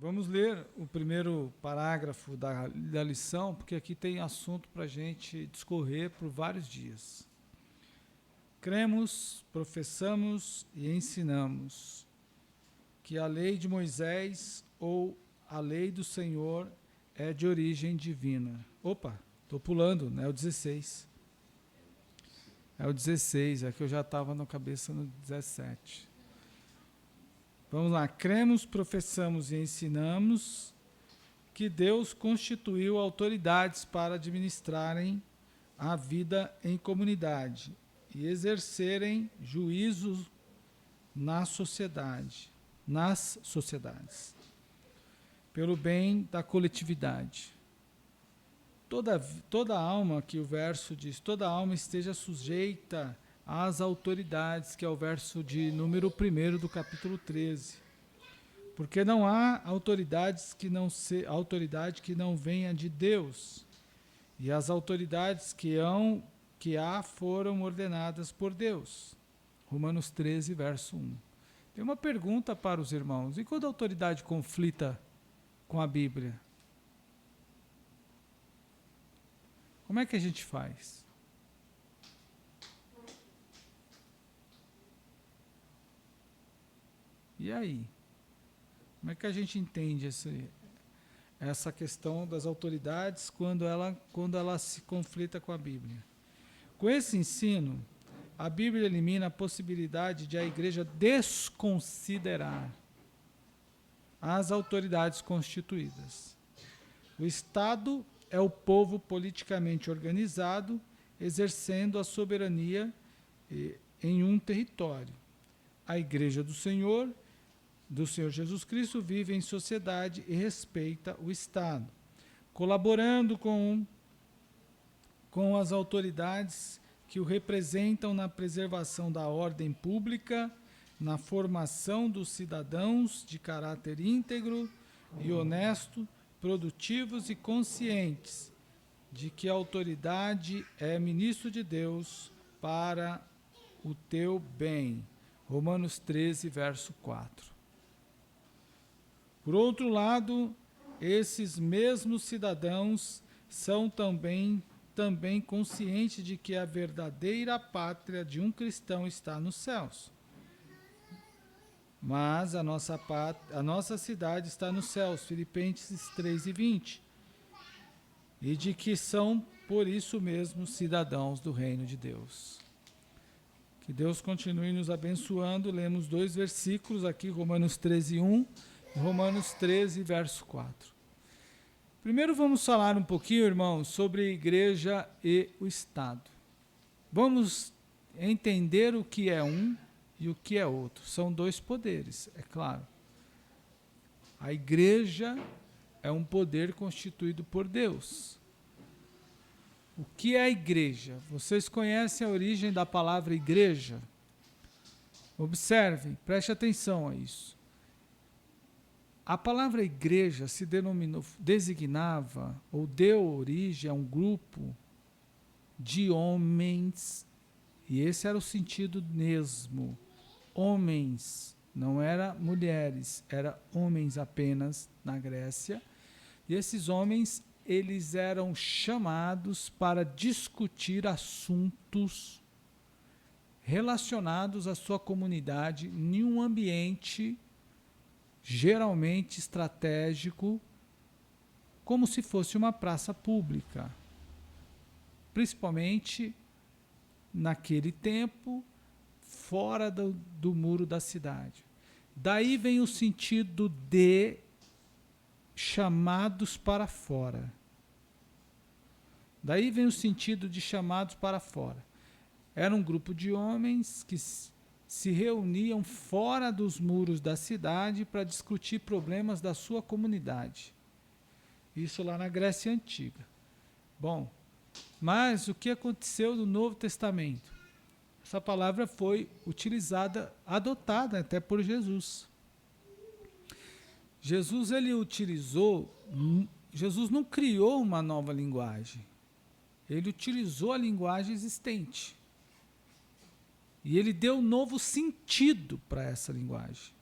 Vamos ler o primeiro parágrafo da lição, porque aqui tem assunto para a gente discorrer por vários dias. Cremos, professamos e ensinamos que a lei de Moisés ou a lei do Senhor é de origem divina. Opa, estou pulando, né? É o 16. É o 16, é que eu já estava na cabeça no 17. Vamos lá, cremos, professamos e ensinamos que Deus constituiu autoridades para administrarem a vida em comunidade e exercerem juízo nas sociedades, pelo bem da coletividade. Toda alma, que o verso diz, toda alma esteja sujeita às autoridades, que é o verso de número 1 do capítulo 13. Porque não há autoridade que não venha de Deus. E as autoridades que há foram ordenadas por Deus. Romanos 13, verso 1. Tem uma pergunta para os irmãos. E quando a autoridade conflita com a Bíblia? Como é que a gente faz? E aí? Como é que a gente entende essa questão das autoridades quando ela se conflita com a Bíblia? Com esse ensino, a Bíblia elimina a possibilidade de a igreja desconsiderar as autoridades constituídas. O Estado é o povo politicamente organizado, exercendo a soberania em um território. A Igreja do Senhor Jesus Cristo, vive em sociedade e respeita o Estado, colaborando com as autoridades que o representam na preservação da ordem pública, na formação dos cidadãos de caráter íntegro e honesto, produtivos e conscientes de que a autoridade é ministro de Deus para o teu bem. Romanos 13, verso 4. Por outro lado, esses mesmos cidadãos são também conscientes de que a verdadeira pátria de um cristão está nos céus. Mas a nossa cidade está nos céus, Filipenses 3:20. E de que são, por isso mesmo, cidadãos do reino de Deus. Que Deus continue nos abençoando. Lemos 2 versículos aqui, Romanos 13:1 e Romanos 13, verso 4. Primeiro vamos falar um pouquinho, irmãos, sobre a igreja e o Estado. Vamos entender o que é um e o que é outro. São 2 poderes, é claro. A igreja é um poder constituído por Deus. O que é a igreja? Vocês conhecem a origem da palavra igreja? Observem, preste atenção a isso. A palavra igreja se designava ou deu origem a um grupo de homens, e esse era o sentido mesmo. Homens, não era mulheres, era homens apenas na Grécia. E esses homens, eles eram chamados para discutir assuntos relacionados à sua comunidade em um ambiente geralmente estratégico, como se fosse uma praça pública. Principalmente naquele tempo, fora do muro da cidade. Daí vem o sentido de chamados para fora. Daí vem o sentido de chamados para fora. Era um grupo de homens que se reuniam fora dos muros da cidade para discutir problemas da sua comunidade. Isso lá na Grécia Antiga. Bom, mas o que aconteceu no Novo Testamento? Essa palavra foi utilizada, adotada até por Jesus. Jesus não criou uma nova linguagem. Ele utilizou a linguagem existente. E ele deu um novo sentido para essa linguagem.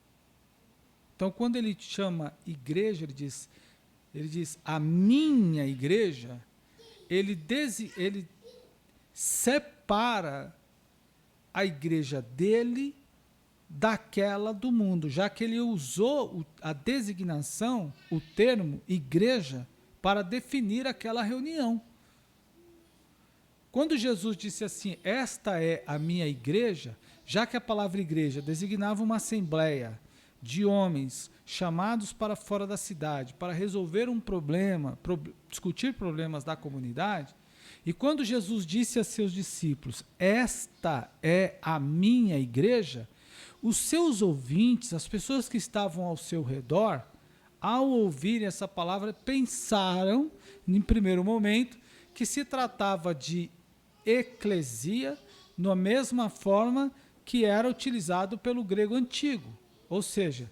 Então, quando ele chama igreja, ele diz a minha igreja, ele separa a igreja dele daquela do mundo, já que ele usou a designação, o termo igreja, para definir aquela reunião. Quando Jesus disse assim, esta é a minha igreja, já que a palavra igreja designava uma assembleia de homens chamados para fora da cidade, para resolver um problema, discutir problemas da comunidade, e quando Jesus disse a seus discípulos, esta é a minha igreja, os seus ouvintes, as pessoas que estavam ao seu redor, ao ouvirem essa palavra, pensaram, em primeiro momento, que se tratava de eclesia, na mesma forma que era utilizado pelo grego antigo. Ou seja,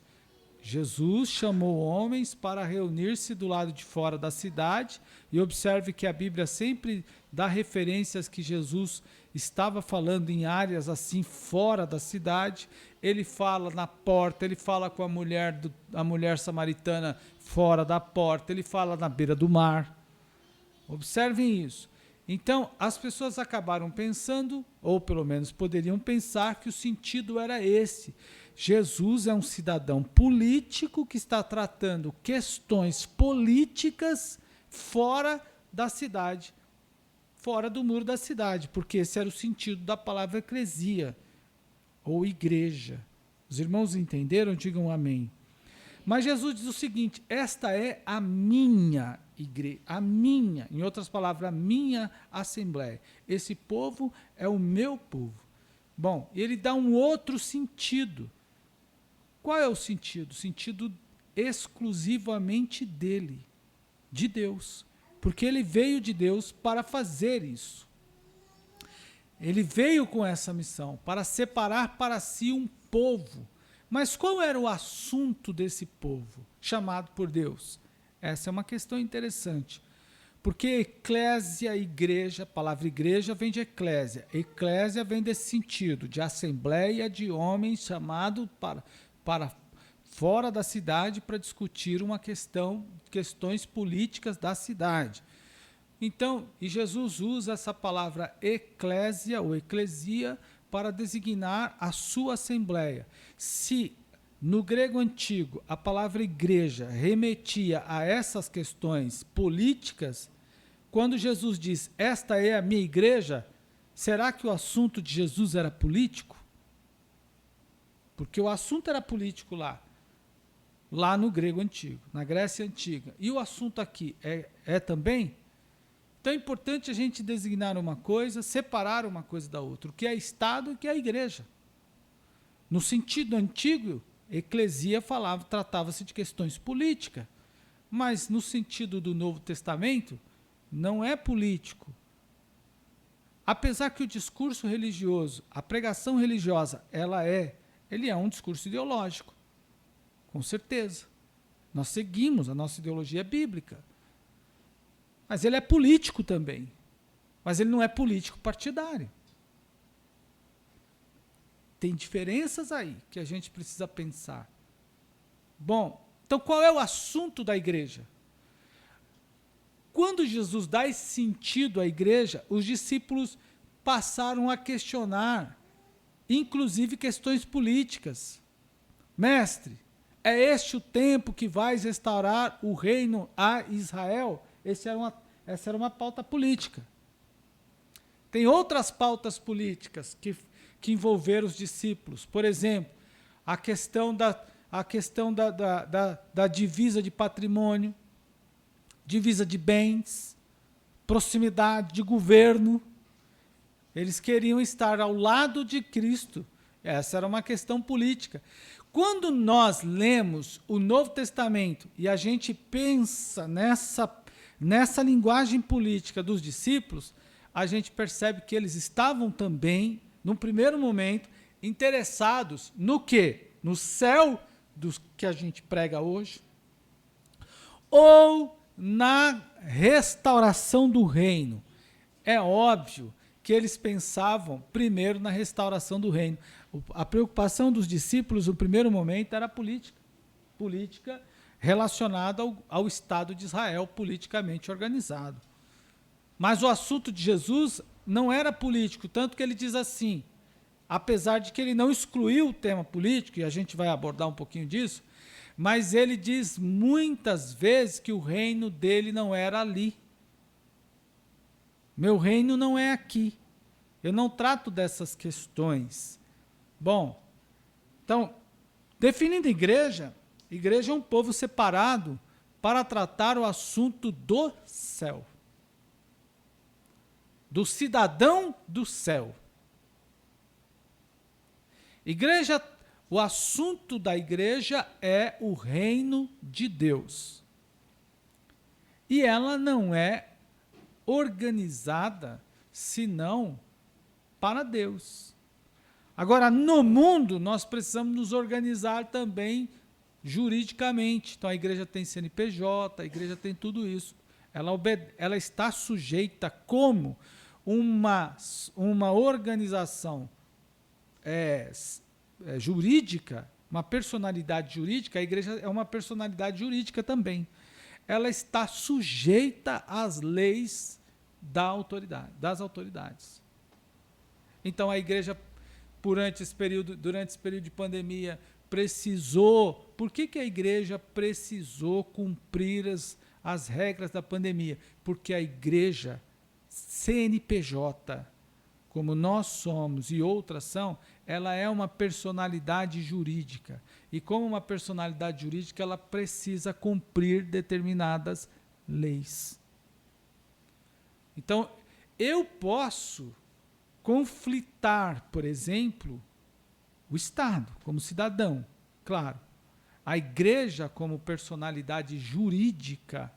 Jesus chamou homens para reunir-se do lado de fora da cidade, e observe que a Bíblia sempre dá referências que Jesus estava falando em áreas assim fora da cidade. Ele fala na porta, ele fala com a mulher samaritana fora da porta, ele fala na beira do mar. Observem isso. Então, as pessoas acabaram pensando, ou pelo menos poderiam pensar, que o sentido era esse. Jesus é um cidadão político que está tratando questões políticas fora da cidade, fora do muro da cidade, porque esse era o sentido da palavra eclesia, ou igreja. Os irmãos entenderam? Digam amém. Mas Jesus diz o seguinte, esta é a minha igreja, a minha, em outras palavras, a minha assembleia. Esse povo é o meu povo. Bom, ele dá um outro sentido. Qual é o sentido? O sentido exclusivamente dele, de Deus. Porque ele veio de Deus para fazer isso. Ele veio com essa missão, para separar para si um povo. Mas qual era o assunto desse povo, chamado por Deus? Essa é uma questão interessante. Porque eclésia, igreja, a palavra igreja vem de eclésia. Eclésia vem desse sentido, de assembleia de homens chamados para fora da cidade para discutir uma questões políticas da cidade. Então, e Jesus usa essa palavra eclésia ou eclesia para designar a sua assembleia. Se no grego antigo a palavra igreja remetia a essas questões políticas, quando Jesus diz, esta é a minha igreja, será que o assunto de Jesus era político? Porque o assunto era político lá no grego antigo, na Grécia antiga. E o assunto aqui é também? Então é importante a gente designar uma coisa, separar uma coisa da outra, o que é Estado e o que é igreja. No sentido antigo, eclesia tratava-se de questões políticas, mas no sentido do Novo Testamento, não é político. Apesar que o discurso religioso, a pregação religiosa, ele é um discurso ideológico, com certeza. Nós seguimos, a nossa ideologia é bíblica. Mas ele é político também. Mas ele não é político partidário. Tem diferenças aí que a gente precisa pensar. Bom, então qual é o assunto da igreja? Quando Jesus dá esse sentido à igreja, os discípulos passaram a questionar, inclusive questões políticas. Mestre, é este o tempo que vais restaurar o reino a Israel? Essa era uma pauta política. Tem outras pautas políticas que envolveram os discípulos. Por exemplo, a questão da divisa de patrimônio, divisa de bens, proximidade de governo. Eles queriam estar ao lado de Cristo. Essa era uma questão política. Quando nós lemos o Novo Testamento e a gente pensa nessa linguagem política dos discípulos, a gente percebe que eles estavam também, num primeiro momento, interessados no quê? No céu dos que a gente prega hoje, ou na restauração do reino. É óbvio que eles pensavam primeiro na restauração do reino. A preocupação dos discípulos, no primeiro momento, era política. política relacionada ao Estado de Israel politicamente organizado. Mas o assunto de Jesus não era político, tanto que ele diz assim, apesar de que ele não excluiu o tema político, e a gente vai abordar um pouquinho disso, mas ele diz muitas vezes que o reino dele não era ali. Meu reino não é aqui. Eu não trato dessas questões. Bom, então, definindo igreja é um povo separado para tratar o assunto do céu. Do cidadão do céu. Igreja, o assunto da igreja é o reino de Deus. E ela não é organizada senão para Deus. Agora, no mundo, nós precisamos nos organizar também juridicamente. Então, a igreja tem CNPJ, a igreja tem tudo isso. Ela está sujeita como uma organização jurídica, uma personalidade jurídica. A igreja é uma personalidade jurídica também. Ela está sujeita às leis das autoridades. Então, a igreja, durante esse período de pandemia, precisou... Por que a igreja precisou cumprir as regras da pandemia? Porque a igreja CNPJ, como nós somos e outras são, ela é uma personalidade jurídica. E como uma personalidade jurídica, ela precisa cumprir determinadas leis. Então, eu posso conflitar, por exemplo, o Estado como cidadão, claro. A igreja como personalidade jurídica,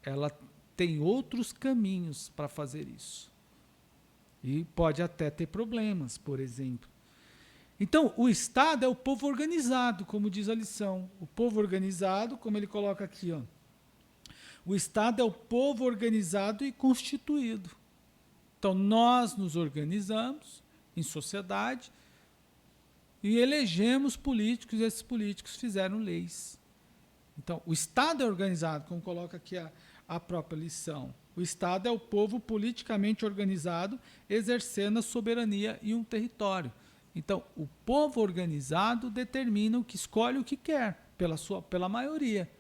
ela tem outros caminhos para fazer isso. E pode até ter problemas, por exemplo. Então, o Estado é o povo organizado, como diz a lição. O povo organizado, como ele coloca aqui, ó. O Estado é o povo organizado e constituído. Então, nós nos organizamos em sociedade e elegemos políticos, e esses políticos fizeram leis. Então, o Estado é organizado, como coloca aqui a própria lição. O Estado é o povo politicamente organizado, exercendo a soberania em um território. Então, o povo organizado determina escolhe o que quer, pela maioria.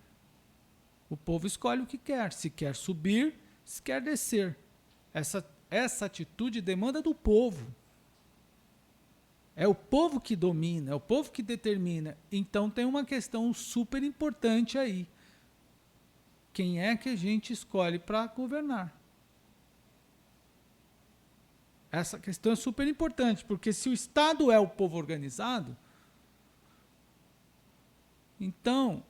O povo escolhe o que quer, se quer subir, se quer descer. Essa atitude demanda do povo. É o povo que domina, é o povo que determina. Então tem uma questão super importante aí. Quem é que a gente escolhe para governar? Essa questão é super importante, porque se o Estado é o povo organizado, então,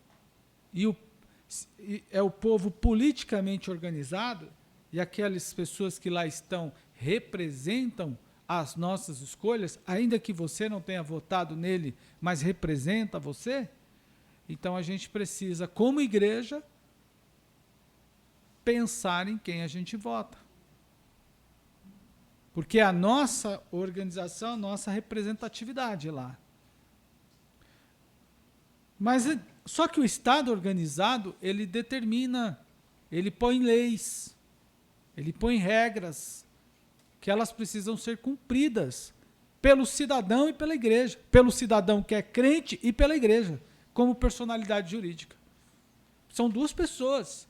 é o povo politicamente organizado, e aquelas pessoas que lá estão representam as nossas escolhas, ainda que você não tenha votado nele, mas representa você, então a gente precisa, como igreja, pensar em quem a gente vota. Porque é a nossa organização, a nossa representatividade lá. Mas só que o Estado organizado, ele determina, ele põe leis, ele põe regras, que elas precisam ser cumpridas pelo cidadão e pela igreja. Pelo cidadão que é crente e pela igreja, como personalidade jurídica. São duas pessoas.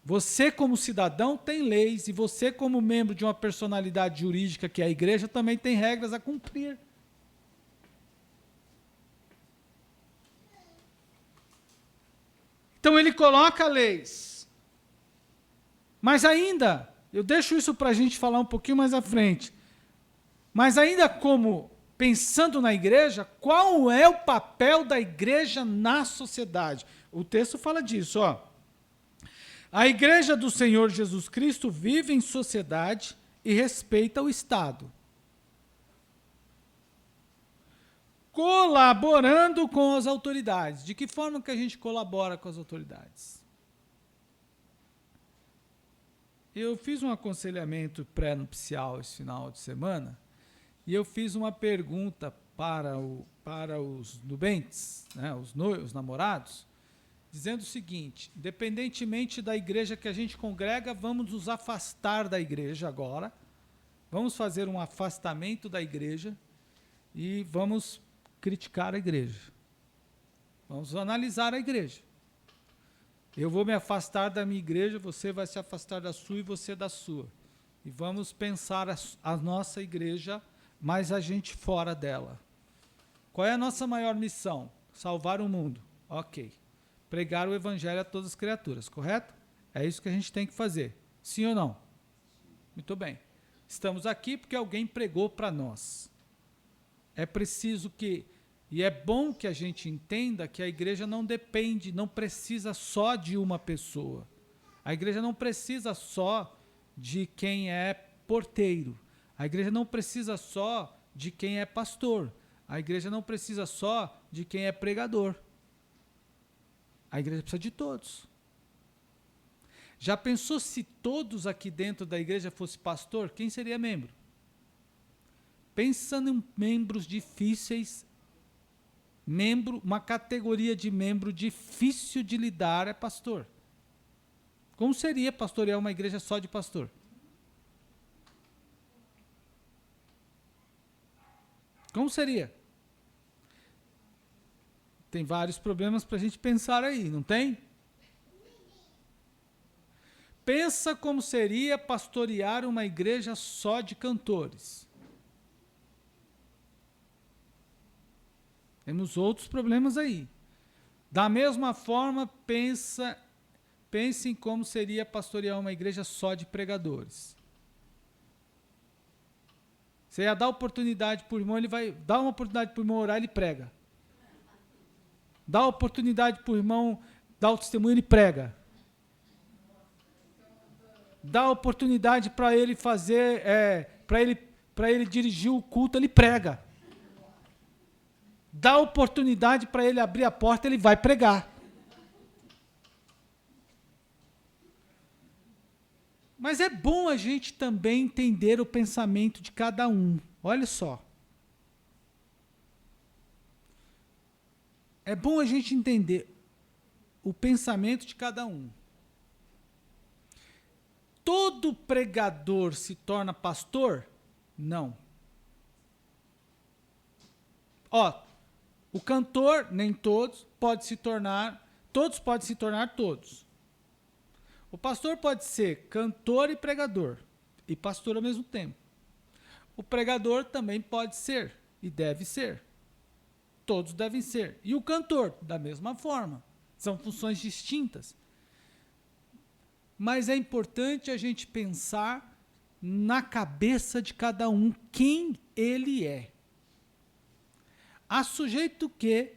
Você, como cidadão, tem leis, e você, como membro de uma personalidade jurídica, que é a igreja, também tem regras a cumprir. Então, ele coloca leis. Mas ainda, eu deixo isso para a gente falar um pouquinho mais à frente, mas ainda como, pensando na igreja, qual é o papel da igreja na sociedade? O texto fala disso, ó. A igreja do Senhor Jesus Cristo vive em sociedade e respeita o Estado, colaborando com as autoridades. De que forma que a gente colabora com as autoridades? Eu fiz um aconselhamento pré-nupcial esse final de semana e eu fiz uma pergunta para os nubentes, né, os namorados, dizendo o seguinte: independentemente da igreja que a gente congrega, vamos nos afastar da igreja agora, vamos fazer um afastamento da igreja e vamos criticar a igreja. Vamos analisar a igreja. Eu vou me afastar da minha igreja, você vai se afastar da sua e você da sua. E vamos pensar a nossa igreja, mas a gente fora dela. Qual é a nossa maior missão? Salvar o mundo. Ok. Pregar o evangelho a todas as criaturas, correto? É isso que a gente tem que fazer. Sim ou não? Muito bem. Estamos aqui porque alguém pregou para nós. É preciso que... E é bom que a gente entenda que a igreja não depende, não precisa só de uma pessoa. A igreja não precisa só de quem é porteiro. A igreja não precisa só de quem é pastor. A igreja não precisa só de quem é pregador. A igreja precisa de todos. Já pensou se todos aqui dentro da igreja fossem pastor? Quem seria membro? Pensa em membros difíceis. Uma categoria de membro difícil de lidar é pastor. Como seria pastorear uma igreja só de pastor? Como seria? Tem vários problemas para a gente pensar aí, não tem? Pensa como seria pastorear uma igreja só de cantores. Temos outros problemas aí. Da mesma forma, pense em como seria pastorear uma igreja só de pregadores. Você ia dar oportunidade para o irmão, ele vai dar uma oportunidade para o irmão orar, ele prega. Dá oportunidade para o irmão dar o testemunho, ele prega. Dá oportunidade para ele fazer, para ele dirigir o culto, ele prega. Dá oportunidade para ele abrir a porta, ele vai pregar. Mas é bom a gente também entender o pensamento de cada um. Olha só. É bom a gente entender o pensamento de cada um. Todo pregador se torna pastor? Não. O cantor, nem todos, todos podem se tornar todos. O pastor pode ser cantor e pregador, e pastor ao mesmo tempo. O pregador também pode ser, e deve ser. Todos devem ser. E o cantor, da mesma forma. São funções distintas. Mas é importante a gente pensar na cabeça de cada um, quem ele é. Há sujeito que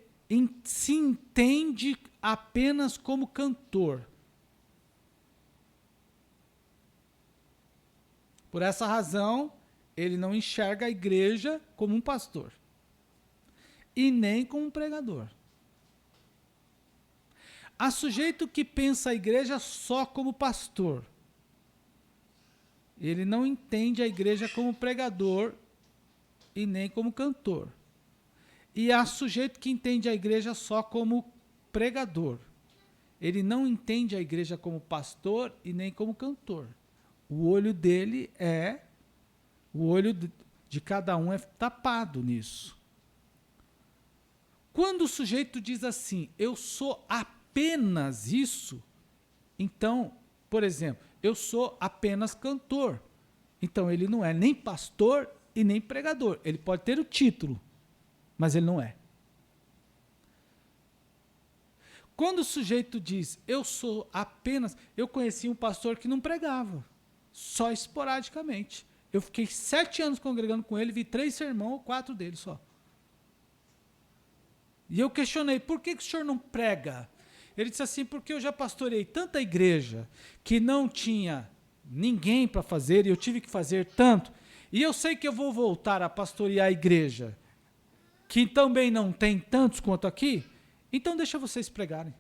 se entende apenas como cantor. Por essa razão, ele não enxerga a igreja como um pastor. E nem como um pregador. Há sujeito que pensa a igreja só como pastor. Ele não entende a igreja como pregador e nem como cantor. E há sujeito que entende a igreja só como pregador. Ele não entende a igreja como pastor e nem como cantor. O olho dele o olho de cada um é tapado nisso. Quando o sujeito diz assim, eu sou apenas isso, então, por exemplo, eu sou apenas cantor. Então ele não é nem pastor e nem pregador. Ele pode ter o título, mas ele não é. Quando o sujeito diz, eu sou apenas... Eu conheci um pastor que não pregava, só esporadicamente. Eu fiquei 7 anos congregando com ele, vi 3 sermões ou 4 dele só. E eu questionei, por que o senhor não prega? Ele disse assim, porque eu já pastorei tanta igreja que não tinha ninguém para fazer e eu tive que fazer tanto. E eu sei que eu vou voltar a pastorear a igreja que também não tem tantos quanto aqui, então deixa vocês pregarem.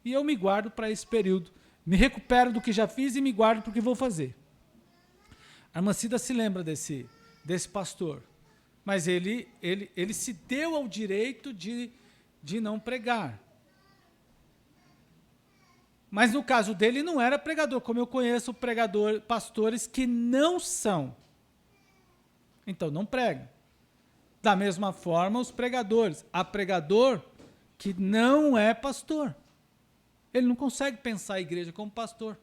E eu me guardo para esse período. Me recupero do que já fiz e me guardo para o que vou fazer. A irmã Cida se lembra desse pastor. mas ele se deu ao direito de não pregar. Mas no caso dele não era pregador, como eu conheço pastores que não são. Então não pregam. Da mesma forma os pregadores. Há pregador que não é pastor. Ele não consegue pensar a igreja como pastor.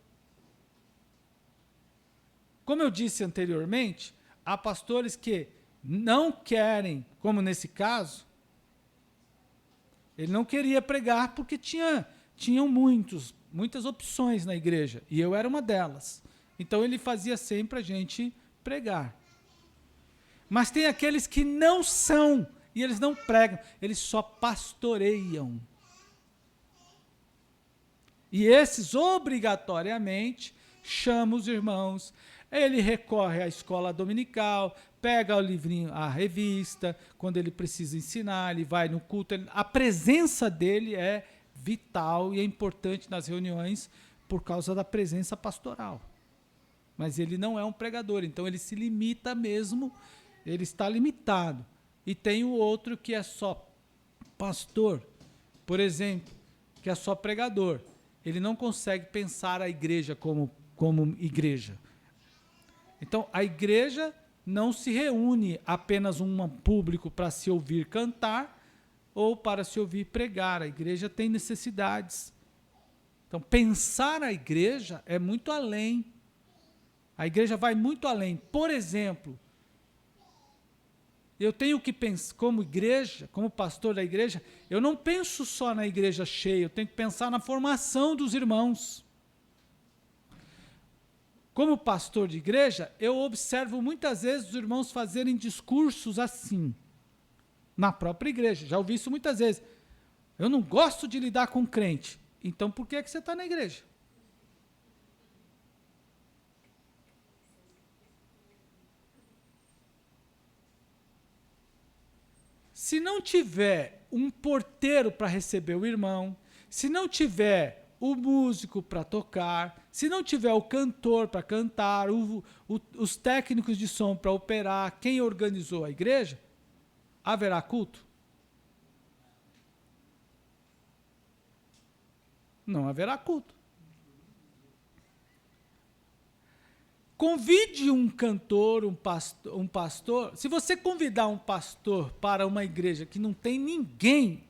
Como eu disse anteriormente, há pastores que não querem, como nesse caso, ele não queria pregar porque tinham muitas opções na igreja, e eu era uma delas. Então ele fazia sempre a gente pregar. Mas tem aqueles que não são, e eles não pregam, eles só pastoreiam. E esses, obrigatoriamente, chamam os irmãos, ele recorre à escola dominical, pega o livrinho, a revista, quando ele precisa ensinar, ele vai no culto, a presença dele é vital e é importante nas reuniões por causa da presença pastoral. Mas ele não é um pregador, então ele se limita mesmo, ele está limitado. E tem o outro que é só pastor, por exemplo, que é só pregador. Ele não consegue pensar a igreja como igreja. Então, a igreja não se reúne apenas um público para se ouvir cantar ou para se ouvir pregar. A igreja tem necessidades. Então, pensar a igreja é muito além. A igreja vai muito além. Por exemplo, eu tenho que pensar, como igreja, como pastor da igreja, eu não penso só na igreja cheia, eu tenho que pensar na formação dos irmãos. Como pastor de igreja, eu observo muitas vezes os irmãos fazerem discursos assim, na própria igreja. Já ouvi isso muitas vezes. Eu não gosto de lidar com crente. Então, por que você está na igreja? Se não tiver um porteiro para receber o irmão, se não tiver o músico para tocar, se não tiver o cantor para cantar, os técnicos de som para operar, quem organizou a igreja, haverá culto? Não haverá culto. Convide um cantor, um pastor. Se você convidar um pastor para uma igreja que não tem ninguém,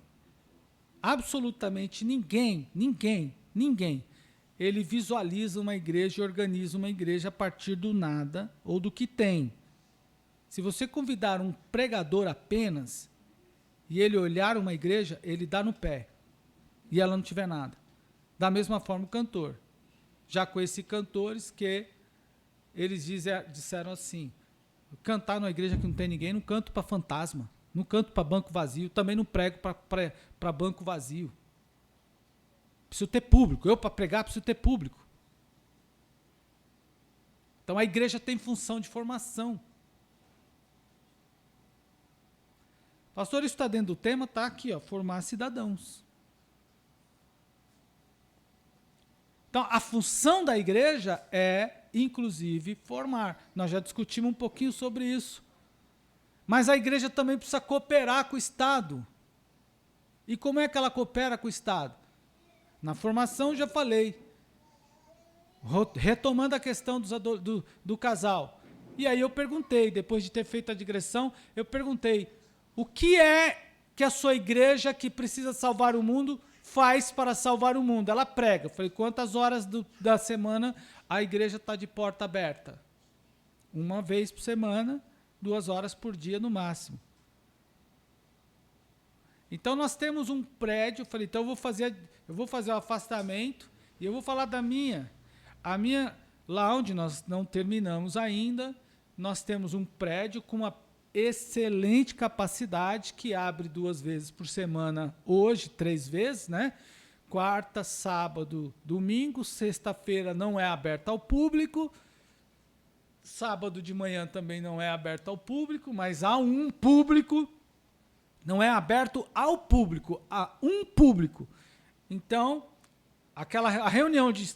absolutamente ninguém, ele visualiza uma igreja e organiza uma igreja a partir do nada ou do que tem. Se você convidar um pregador apenas e ele olhar uma igreja, ele dá no pé e ela não tiver nada. Da mesma forma o cantor. Já conheci cantores que eles disseram assim, cantar numa igreja que não tem ninguém, não canto para fantasma, não canto para banco vazio, também não prego para banco vazio. Preciso ter público, eu para pregar preciso ter público. Então a igreja tem função de formação. Pastor, isso está dentro do tema? Está aqui, ó, formar cidadãos. Então a função da igreja é, inclusive, formar. Nós já discutimos um pouquinho sobre isso. Mas a igreja também precisa cooperar com o Estado. E como é que ela coopera com o Estado? Na formação, já falei. Retomando a questão do casal. E aí eu perguntei, depois de ter feito a digressão, eu perguntei, o que é que a sua igreja, que precisa salvar o mundo, faz para salvar o mundo? Ela prega. Eu falei, quantas horas da semana a igreja está de porta aberta? Uma vez por semana, 2 horas por dia no máximo. Então nós temos um prédio, eu falei, então eu vou fazer o afastamento e eu vou falar da minha. A minha, lá onde nós não terminamos ainda, nós temos um prédio com uma excelente capacidade que abre 2 vezes por semana, hoje 3 vezes, né? Quarta, sábado, domingo, sexta-feira não é aberta ao público, sábado de manhã também não é aberto ao público, mas há um público, não é aberto ao público, há um público. Então, a reunião de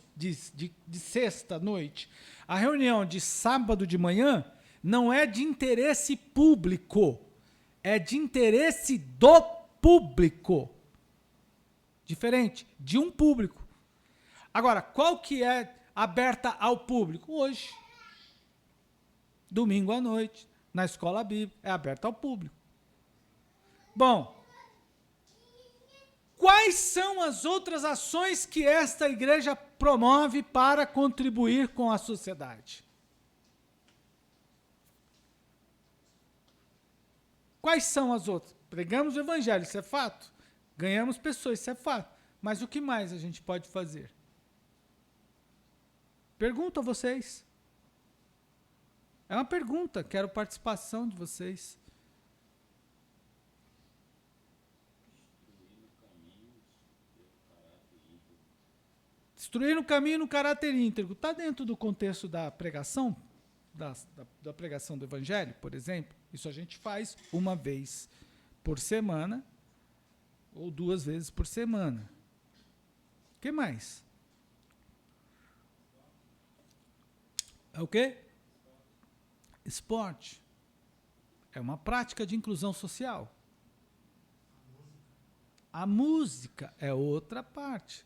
sexta-noite, a reunião de sábado de manhã, não é de interesse público, é de interesse do público. Diferente de um público. Agora, qual que é aberta ao público? Hoje. Domingo à noite, na escola bíblica, é aberta ao público. Bom, quais são as outras ações que esta igreja promove para contribuir com a sociedade? Quais são as outras? Pregamos o evangelho, isso é fato. Ganhamos pessoas, isso é fato. Mas o que mais a gente pode fazer? Pergunto a vocês. É uma pergunta, quero participação de vocês. Destruir no caminho no caráter íntegro. Está dentro do contexto da pregação? Da pregação do evangelho, por exemplo? Isso a gente faz uma vez por semana ou 2 vezes por semana. O que mais? É o quê? Esporte. É uma prática de inclusão social. A música é outra parte.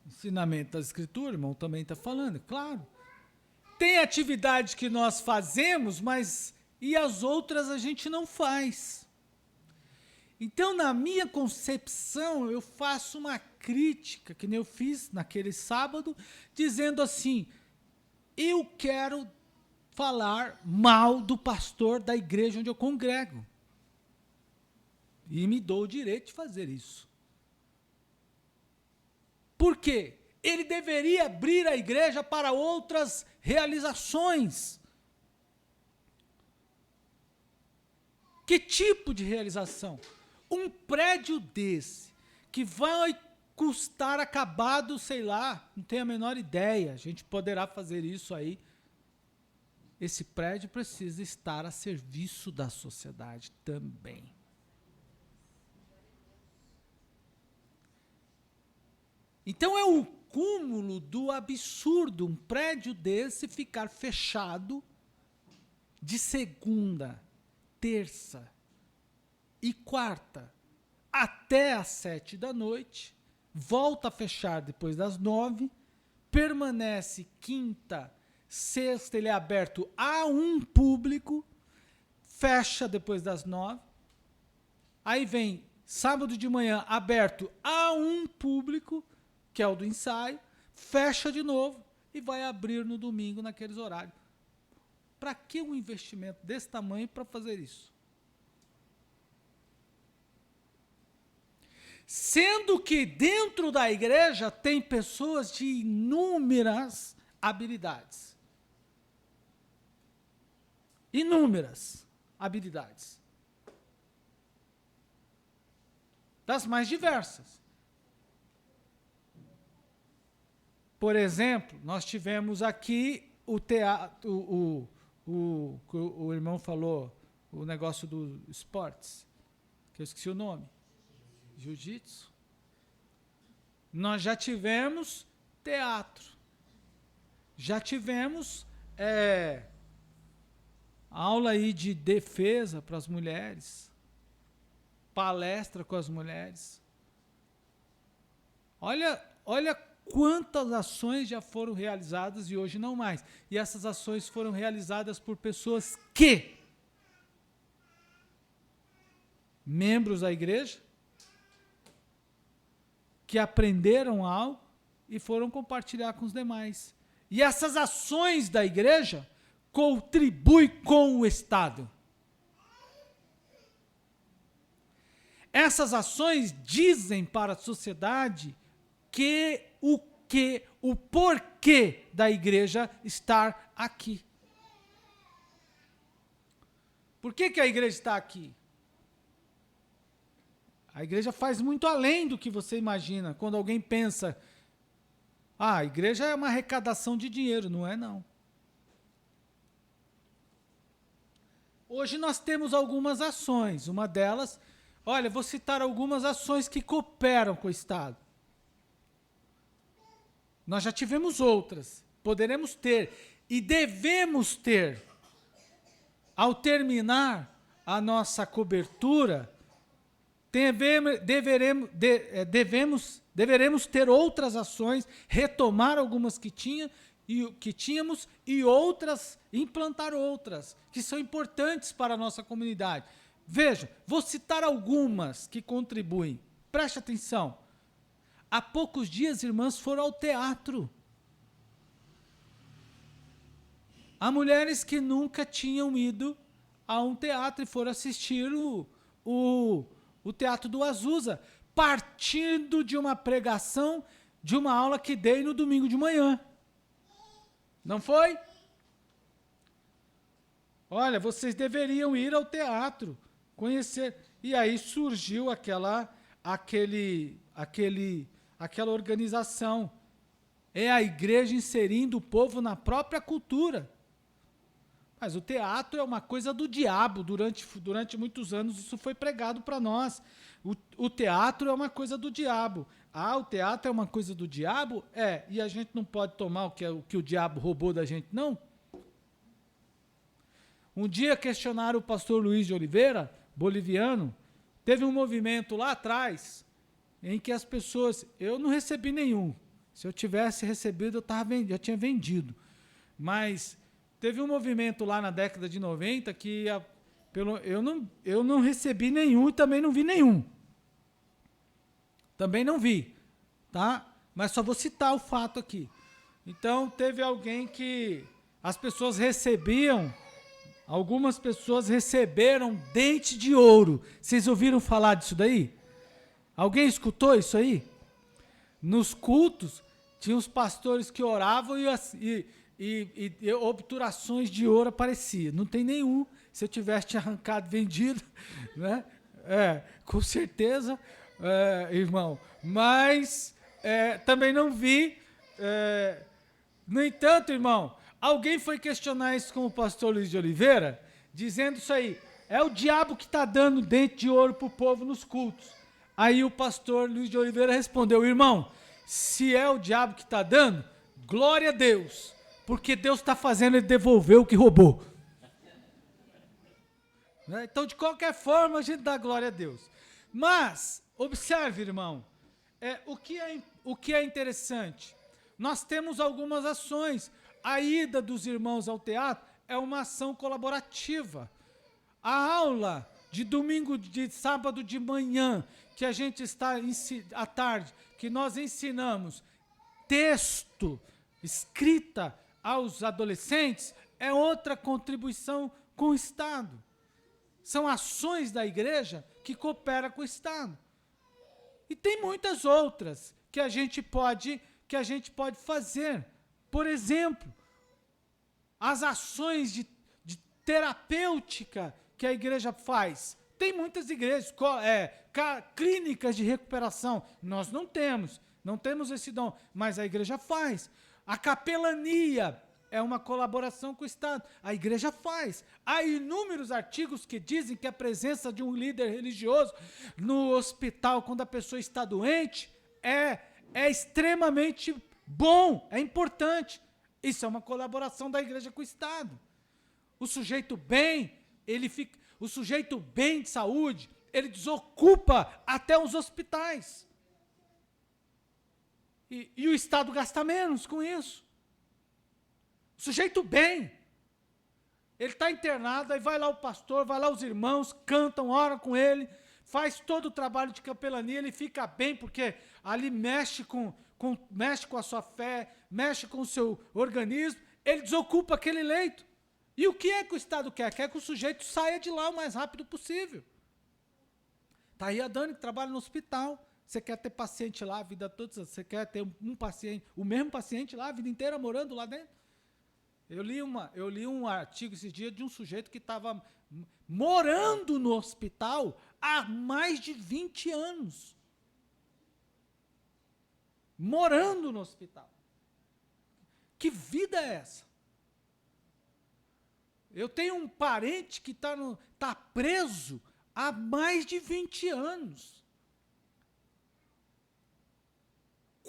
Ensinamento da Escritura, o irmão também está falando, claro. Tem atividade que nós fazemos, mas e as outras a gente não faz. Então, na minha concepção, eu faço uma crítica, que nem eu fiz naquele sábado, dizendo assim, eu quero falar mal do pastor da igreja onde eu congrego. E me dou o direito de fazer isso. Por quê? Ele deveria abrir a igreja para outras realizações. Que tipo de realização? Um prédio desse, que vai custar acabado, sei lá, não tenho a menor ideia, a gente poderá fazer isso aí. Esse prédio precisa estar a serviço da sociedade também. Então é o cúmulo do absurdo, um prédio desse ficar fechado de segunda, terça e quarta até às 7 da noite, volta a fechar depois das 9, permanece quinta, sexta, ele é aberto a um público, fecha depois das 9, aí vem sábado de manhã aberto a um público, que é o do ensaio, fecha de novo e vai abrir no domingo naqueles horários. Para que um investimento desse tamanho para fazer isso? Sendo que dentro da igreja tem pessoas de inúmeras habilidades. Inúmeras habilidades. Das mais diversas. Por exemplo, nós tivemos aqui o teatro, o irmão falou, o negócio dos esportes, que eu esqueci o nome. Jiu-jitsu. Nós já tivemos teatro. Já tivemos aula aí de defesa para as mulheres. Palestra com as mulheres. Olha quantas ações já foram realizadas e hoje não mais. E essas ações foram realizadas por pessoas que, membros da igreja, que aprenderam algo e foram compartilhar com os demais. E essas ações da igreja contribuem com o Estado. Essas ações dizem para a sociedade o porquê da igreja estar aqui. Por que a igreja está aqui? A igreja faz muito além do que você imagina. Quando alguém pensa, a igreja é uma arrecadação de dinheiro. Não é, não. Hoje nós temos algumas ações. Uma delas, olha, vou citar algumas ações que cooperam com o Estado. Nós já tivemos outras, poderemos ter e devemos ter. Ao terminar a nossa cobertura, deveremos ter outras ações, retomar algumas que tínhamos e outras, implantar outras, que são importantes para a nossa comunidade. Veja, vou citar algumas que contribuem. Preste atenção. Há poucos dias, irmãs foram ao teatro. Há mulheres que nunca tinham ido a um teatro e foram assistir o Teatro do Azusa, partindo de uma pregação, de uma aula que dei no domingo de manhã. Não foi? Olha, vocês deveriam ir ao teatro, conhecer. E aí surgiu aquela organização. É a igreja inserindo o povo na própria cultura. Mas o teatro é uma coisa do diabo. Durante muitos anos isso foi pregado para nós. O teatro é uma coisa do diabo. Ah, o teatro é uma coisa do diabo? É, e a gente não pode tomar o que o diabo roubou da gente, não? Um dia questionaram o pastor Luiz de Oliveira, boliviano. Teve um movimento lá atrás em que as pessoas... Eu não recebi nenhum. Se eu tivesse recebido, já tinha vendido. Mas teve um movimento lá na década de 90 que eu não recebi nenhum e também não vi nenhum. Também não vi, tá? Mas só vou citar o fato aqui. Então, teve alguém que as pessoas recebiam, algumas pessoas receberam dente de ouro. Vocês ouviram falar disso daí? Alguém escutou isso aí? Nos cultos, tinha os pastores que oravam e obturações de ouro apareciam. Não tem nenhum. Se eu tivesse te arrancado, vendido, né? Com certeza, irmão. Mas também não vi. No entanto, irmão, alguém foi questionar isso com o pastor Luiz de Oliveira, dizendo isso aí. É o diabo que está dando dente de ouro para o povo nos cultos. Aí o pastor Luiz de Oliveira respondeu, irmão, se é o diabo que está dando, glória a Deus, porque Deus está fazendo ele devolver o que roubou. Então, de qualquer forma, a gente dá glória a Deus. Mas, observe, irmão, o que é interessante. Nós temos algumas ações. A ida dos irmãos ao teatro é uma ação colaborativa. A aula de sábado de manhã, que a gente está à tarde, que nós ensinamos texto, escrita aos adolescentes, é outra contribuição com o Estado. São ações da igreja que cooperam com o Estado. E tem muitas outras que a gente pode fazer. Por exemplo, as ações de terapêutica que a igreja faz. Tem muitas igrejas, clínicas de recuperação. Nós não temos esse dom, mas a igreja faz. A capelania é uma colaboração com o Estado. A igreja faz. Há inúmeros artigos que dizem que a presença de um líder religioso no hospital, quando a pessoa está doente, é extremamente bom, é importante. Isso é uma colaboração da igreja com o Estado. O sujeito bem de saúde, ele desocupa até os hospitais. E o Estado gasta menos com isso. O sujeito bem, ele está internado, aí vai lá o pastor, vai lá os irmãos, cantam, oram com ele, faz todo o trabalho de capelania, ele fica bem, porque ali mexe com a sua fé, mexe com o seu organismo, ele desocupa aquele leito. E o que é que o Estado quer? Quer que o sujeito saia de lá o mais rápido possível. Está aí a Dani, que trabalha no hospital. Você quer ter paciente lá a vida toda? Você quer ter um paciente, o mesmo paciente lá a vida inteira morando lá dentro? Eu li um artigo esse dia de um sujeito que estava morando no hospital há mais de 20 anos. Morando no hospital. Que vida é essa? Eu tenho um parente que está preso há mais de 20 anos.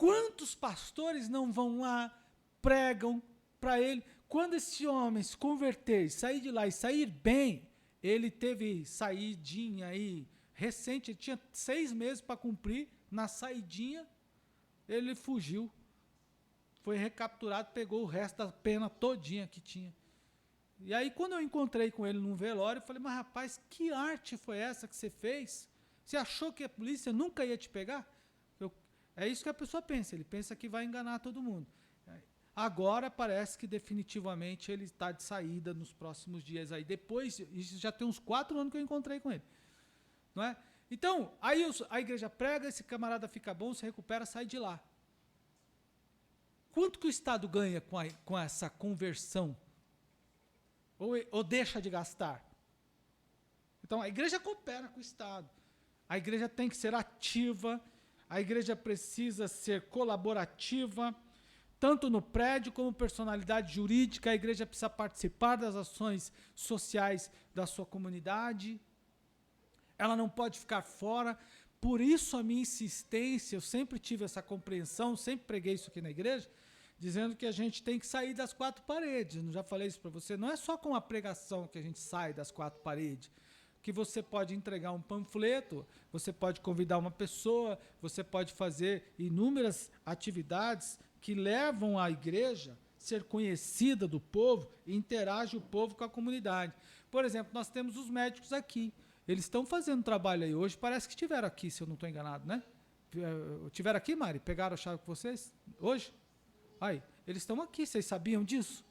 Quantos pastores não vão lá, pregam para ele? Quando esse homem se converter, sair de lá e sair bem, ele teve saidinha aí recente, ele tinha 6 meses para cumprir, na saidinha ele fugiu, foi recapturado, pegou o resto da pena todinha que tinha. E aí quando eu encontrei com ele num velório, eu falei, mas rapaz, que arte foi essa que você fez? Você achou que a polícia nunca ia te pegar? É isso que a pessoa pensa, ele pensa que vai enganar todo mundo. Agora parece que definitivamente ele está de saída nos próximos dias aí. Depois, isso já tem uns 4 anos que eu encontrei com ele. Não é? Então, aí a igreja prega, esse camarada fica bom, se recupera, sai de lá. Quanto que o Estado ganha com essa conversão? Ou deixa de gastar? Então, a igreja coopera com o Estado. A igreja tem que ser ativa, a igreja precisa ser colaborativa, tanto no prédio como personalidade jurídica, a igreja precisa participar das ações sociais da sua comunidade, ela não pode ficar fora. Por isso a minha insistência, eu sempre tive essa compreensão, sempre preguei isso aqui na igreja, dizendo que a gente tem que sair das 4 paredes. Eu já falei isso para você, não é só com a pregação que a gente sai das 4 paredes, que você pode entregar um panfleto, você pode convidar uma pessoa, você pode fazer inúmeras atividades que levam a igreja a ser conhecida do povo e interage o povo com a comunidade. Por exemplo, nós temos os médicos aqui. Eles estão fazendo trabalho aí hoje, parece que estiveram aqui, se eu não estou enganado, né? Estiveram aqui, Mari? Pegaram a chave com vocês hoje? Aí, eles estão aqui, vocês sabiam disso?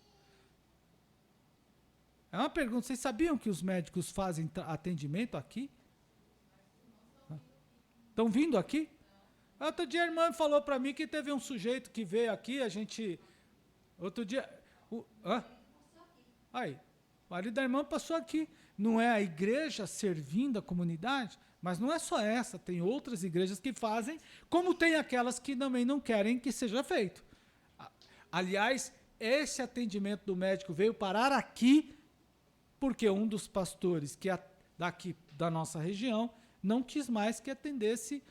É uma pergunta, vocês sabiam que os médicos fazem atendimento aqui? Estão vindo aqui? Outro dia a irmã falou para mim que teve um sujeito que veio aqui, a gente... Outro dia... Aí, o marido da irmã passou aqui. Não é a igreja servindo a comunidade, mas não é só essa, tem outras igrejas que fazem, como tem aquelas que também não querem que seja feito. Aliás, esse atendimento do médico veio parar aqui, porque um dos pastores daqui da nossa região não quis mais que atendesse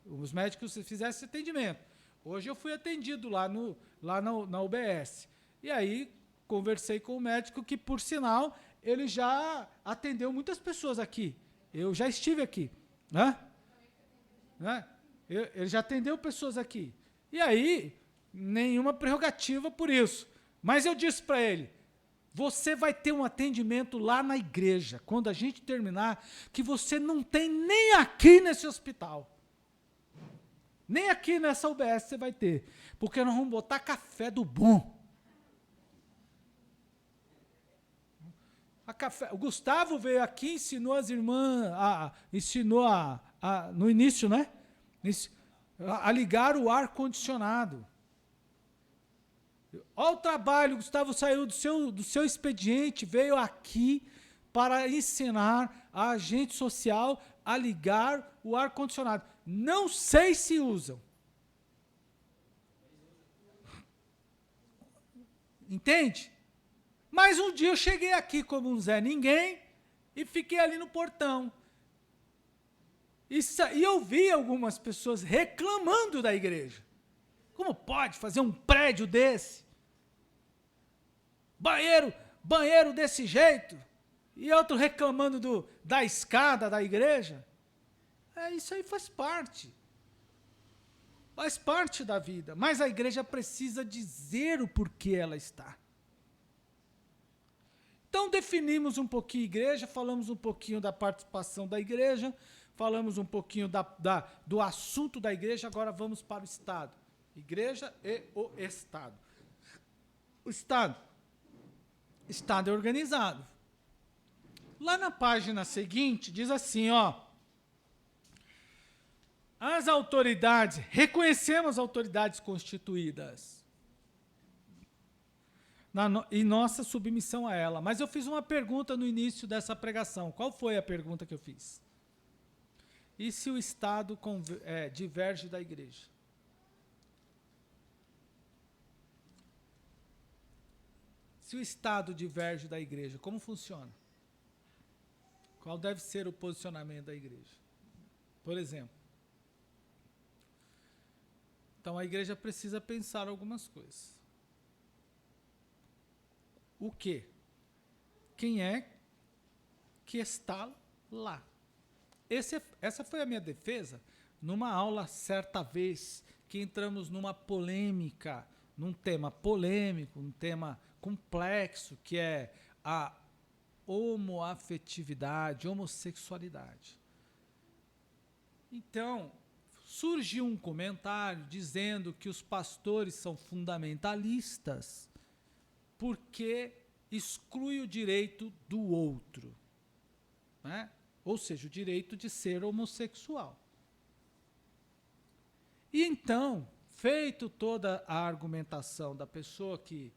os médicos fizessem atendimento. Hoje eu fui atendido lá na UBS. E aí conversei com o médico que, por sinal, ele já atendeu muitas pessoas aqui. Eu já estive aqui. Ele já atendeu pessoas aqui. E aí, nenhuma prerrogativa por isso. Mas eu disse para ele, você vai ter um atendimento lá na igreja, quando a gente terminar, que você não tem nem aqui nesse hospital. Nem aqui nessa UBS você vai ter. Porque nós vamos botar café do bom. O Gustavo veio aqui, ensinou as irmãs, ensinou no início, né? A ligar o ar-condicionado. Olha o trabalho, o Gustavo saiu do seu expediente, veio aqui para ensinar a agente social a ligar o ar-condicionado. Não sei se usam. Entende? Mas um dia eu cheguei aqui como um Zé Ninguém e fiquei ali no portão. E eu vi algumas pessoas reclamando da igreja. Como pode fazer um prédio desse? Banheiro desse jeito? E outro reclamando da escada da igreja? Isso aí faz parte. Faz parte da vida. Mas a igreja precisa dizer o porquê ela está. Então definimos um pouquinho a igreja, falamos um pouquinho da participação da igreja, falamos um pouquinho do assunto da igreja, agora vamos para o Estado. Igreja e o Estado. O Estado é organizado. Lá na página seguinte, diz assim, as autoridades, reconhecemos as autoridades constituídas e nossa submissão a ela. Mas eu fiz uma pergunta no início dessa pregação. Qual foi a pergunta que eu fiz? E se o Estado diverge da igreja? Se o Estado diverge da igreja, como funciona? Qual deve ser o posicionamento da igreja? Por exemplo, Então a igreja precisa pensar algumas coisas. O quê? Quem é que está lá? Essa foi a minha defesa numa aula certa vez que entramos numa polêmica, num tema polêmico, um tema complexo, que é a homoafetividade, homossexualidade. Então, surgiu um comentário dizendo que os pastores são fundamentalistas porque exclui o direito do outro, né? Ou seja, o direito de ser homossexual. E então, feito toda a argumentação da pessoa que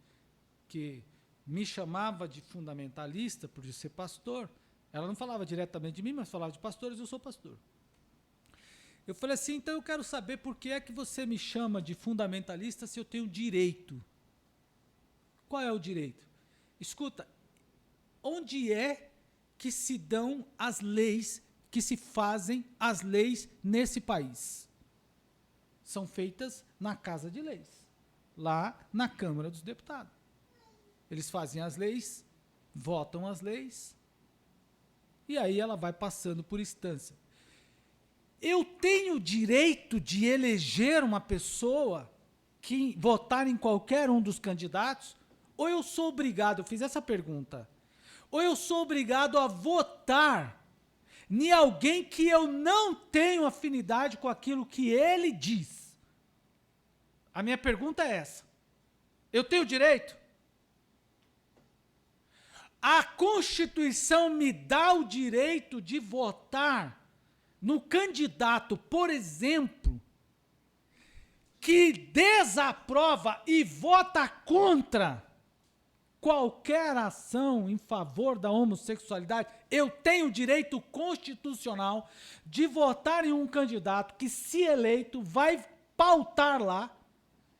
me chamava de fundamentalista por ser pastor, ela não falava diretamente de mim, mas falava de pastores, eu sou pastor. Eu falei assim, então eu quero saber por que é que você me chama de fundamentalista se eu tenho direito. Qual é o direito? Escuta, onde é que se dão as leis, que se fazem as leis nesse país? São feitas na Casa de Leis, lá na Câmara dos Deputados. Eles fazem as leis, votam as leis, e aí ela vai passando por instância. Eu tenho o direito de eleger uma pessoa, que votar em qualquer um dos candidatos, ou eu sou obrigado, eu fiz essa pergunta, ou eu sou obrigado a votar em alguém que eu não tenho afinidade com aquilo que ele diz? A minha pergunta é essa. Eu tenho direito? A Constituição me dá o direito de votar no candidato, por exemplo, que desaprova e vota contra qualquer ação em favor da homossexualidade. Eu tenho direito constitucional de votar em um candidato que, se eleito, vai pautar lá,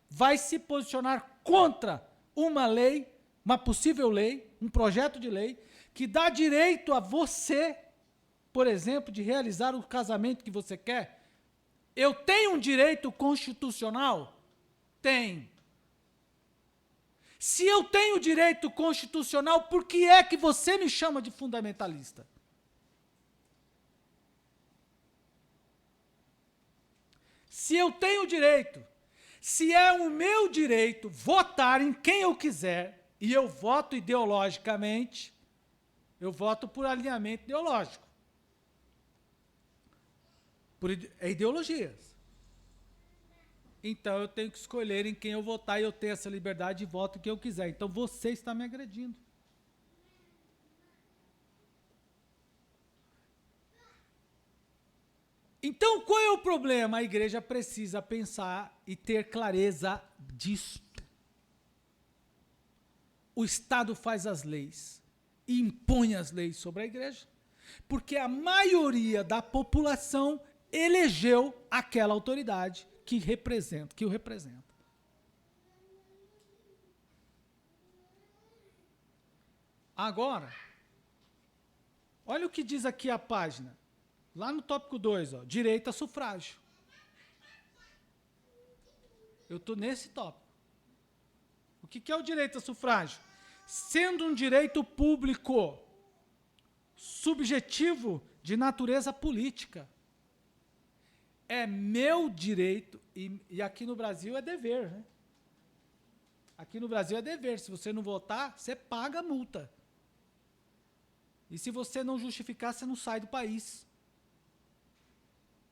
vai se posicionar contra uma lei, uma possível lei, um projeto de lei, que dá direito a você, por exemplo, de realizar o casamento que você quer. Eu tenho um direito constitucional? Tenho. Se eu tenho direito constitucional, por que é que você me chama de fundamentalista? Se eu tenho direito, se é o meu direito votar em quem eu quiser, e eu voto ideologicamente, eu voto por alinhamento ideológico. É ideologias. Então eu tenho que escolher em quem eu votar e eu tenho essa liberdade de voto que eu quiser. Então você está me agredindo. Então qual é o problema? A igreja precisa pensar e ter clareza disso. O Estado faz as leis e impõe as leis sobre a igreja, porque a maioria da população elegeu aquela autoridade que o representa. Agora, olha o que diz aqui a página, lá no tópico 2, direito a sufrágio. Eu estou nesse tópico. O que é o direito a sufrágio? Sendo um direito público, subjetivo, de natureza política. É meu direito, e aqui no Brasil é dever, né? Aqui no Brasil é dever. Se você não votar, você paga a multa. E se você não justificar, você não sai do país.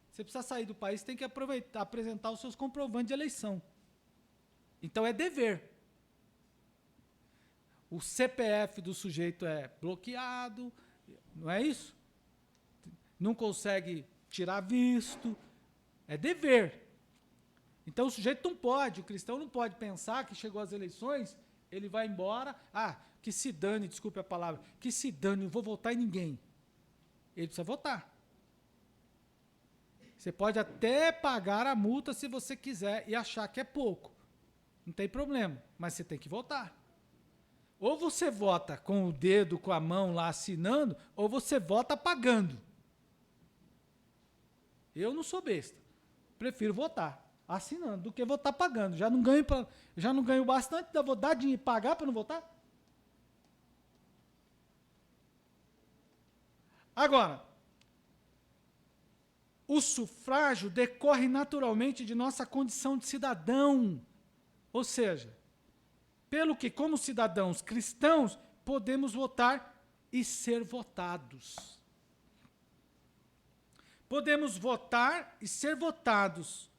Você precisa sair do país, tem que apresentar os seus comprovantes de eleição. Então é dever. O CPF do sujeito é bloqueado, não é isso? Não consegue tirar visto, é dever. Então o sujeito não pode, o cristão não pode pensar que chegou às eleições, ele vai embora, que se dane, desculpe a palavra, que se dane, não vou votar em ninguém. Ele precisa votar. Você pode até pagar a multa se você quiser e achar que é pouco. Não tem problema, mas você tem que votar. Ou você vota com o dedo, com a mão lá assinando, ou você vota pagando. Eu não sou besta. Prefiro votar. assinando do que votar pagando. Já não ganho bastante, ainda vou dar dinheiro pagar para não votar? Agora, o sufrágio decorre naturalmente de nossa condição de cidadão. Ou seja, pelo que, como cidadãos cristãos, podemos votar e ser votados. Podemos votar e ser votados.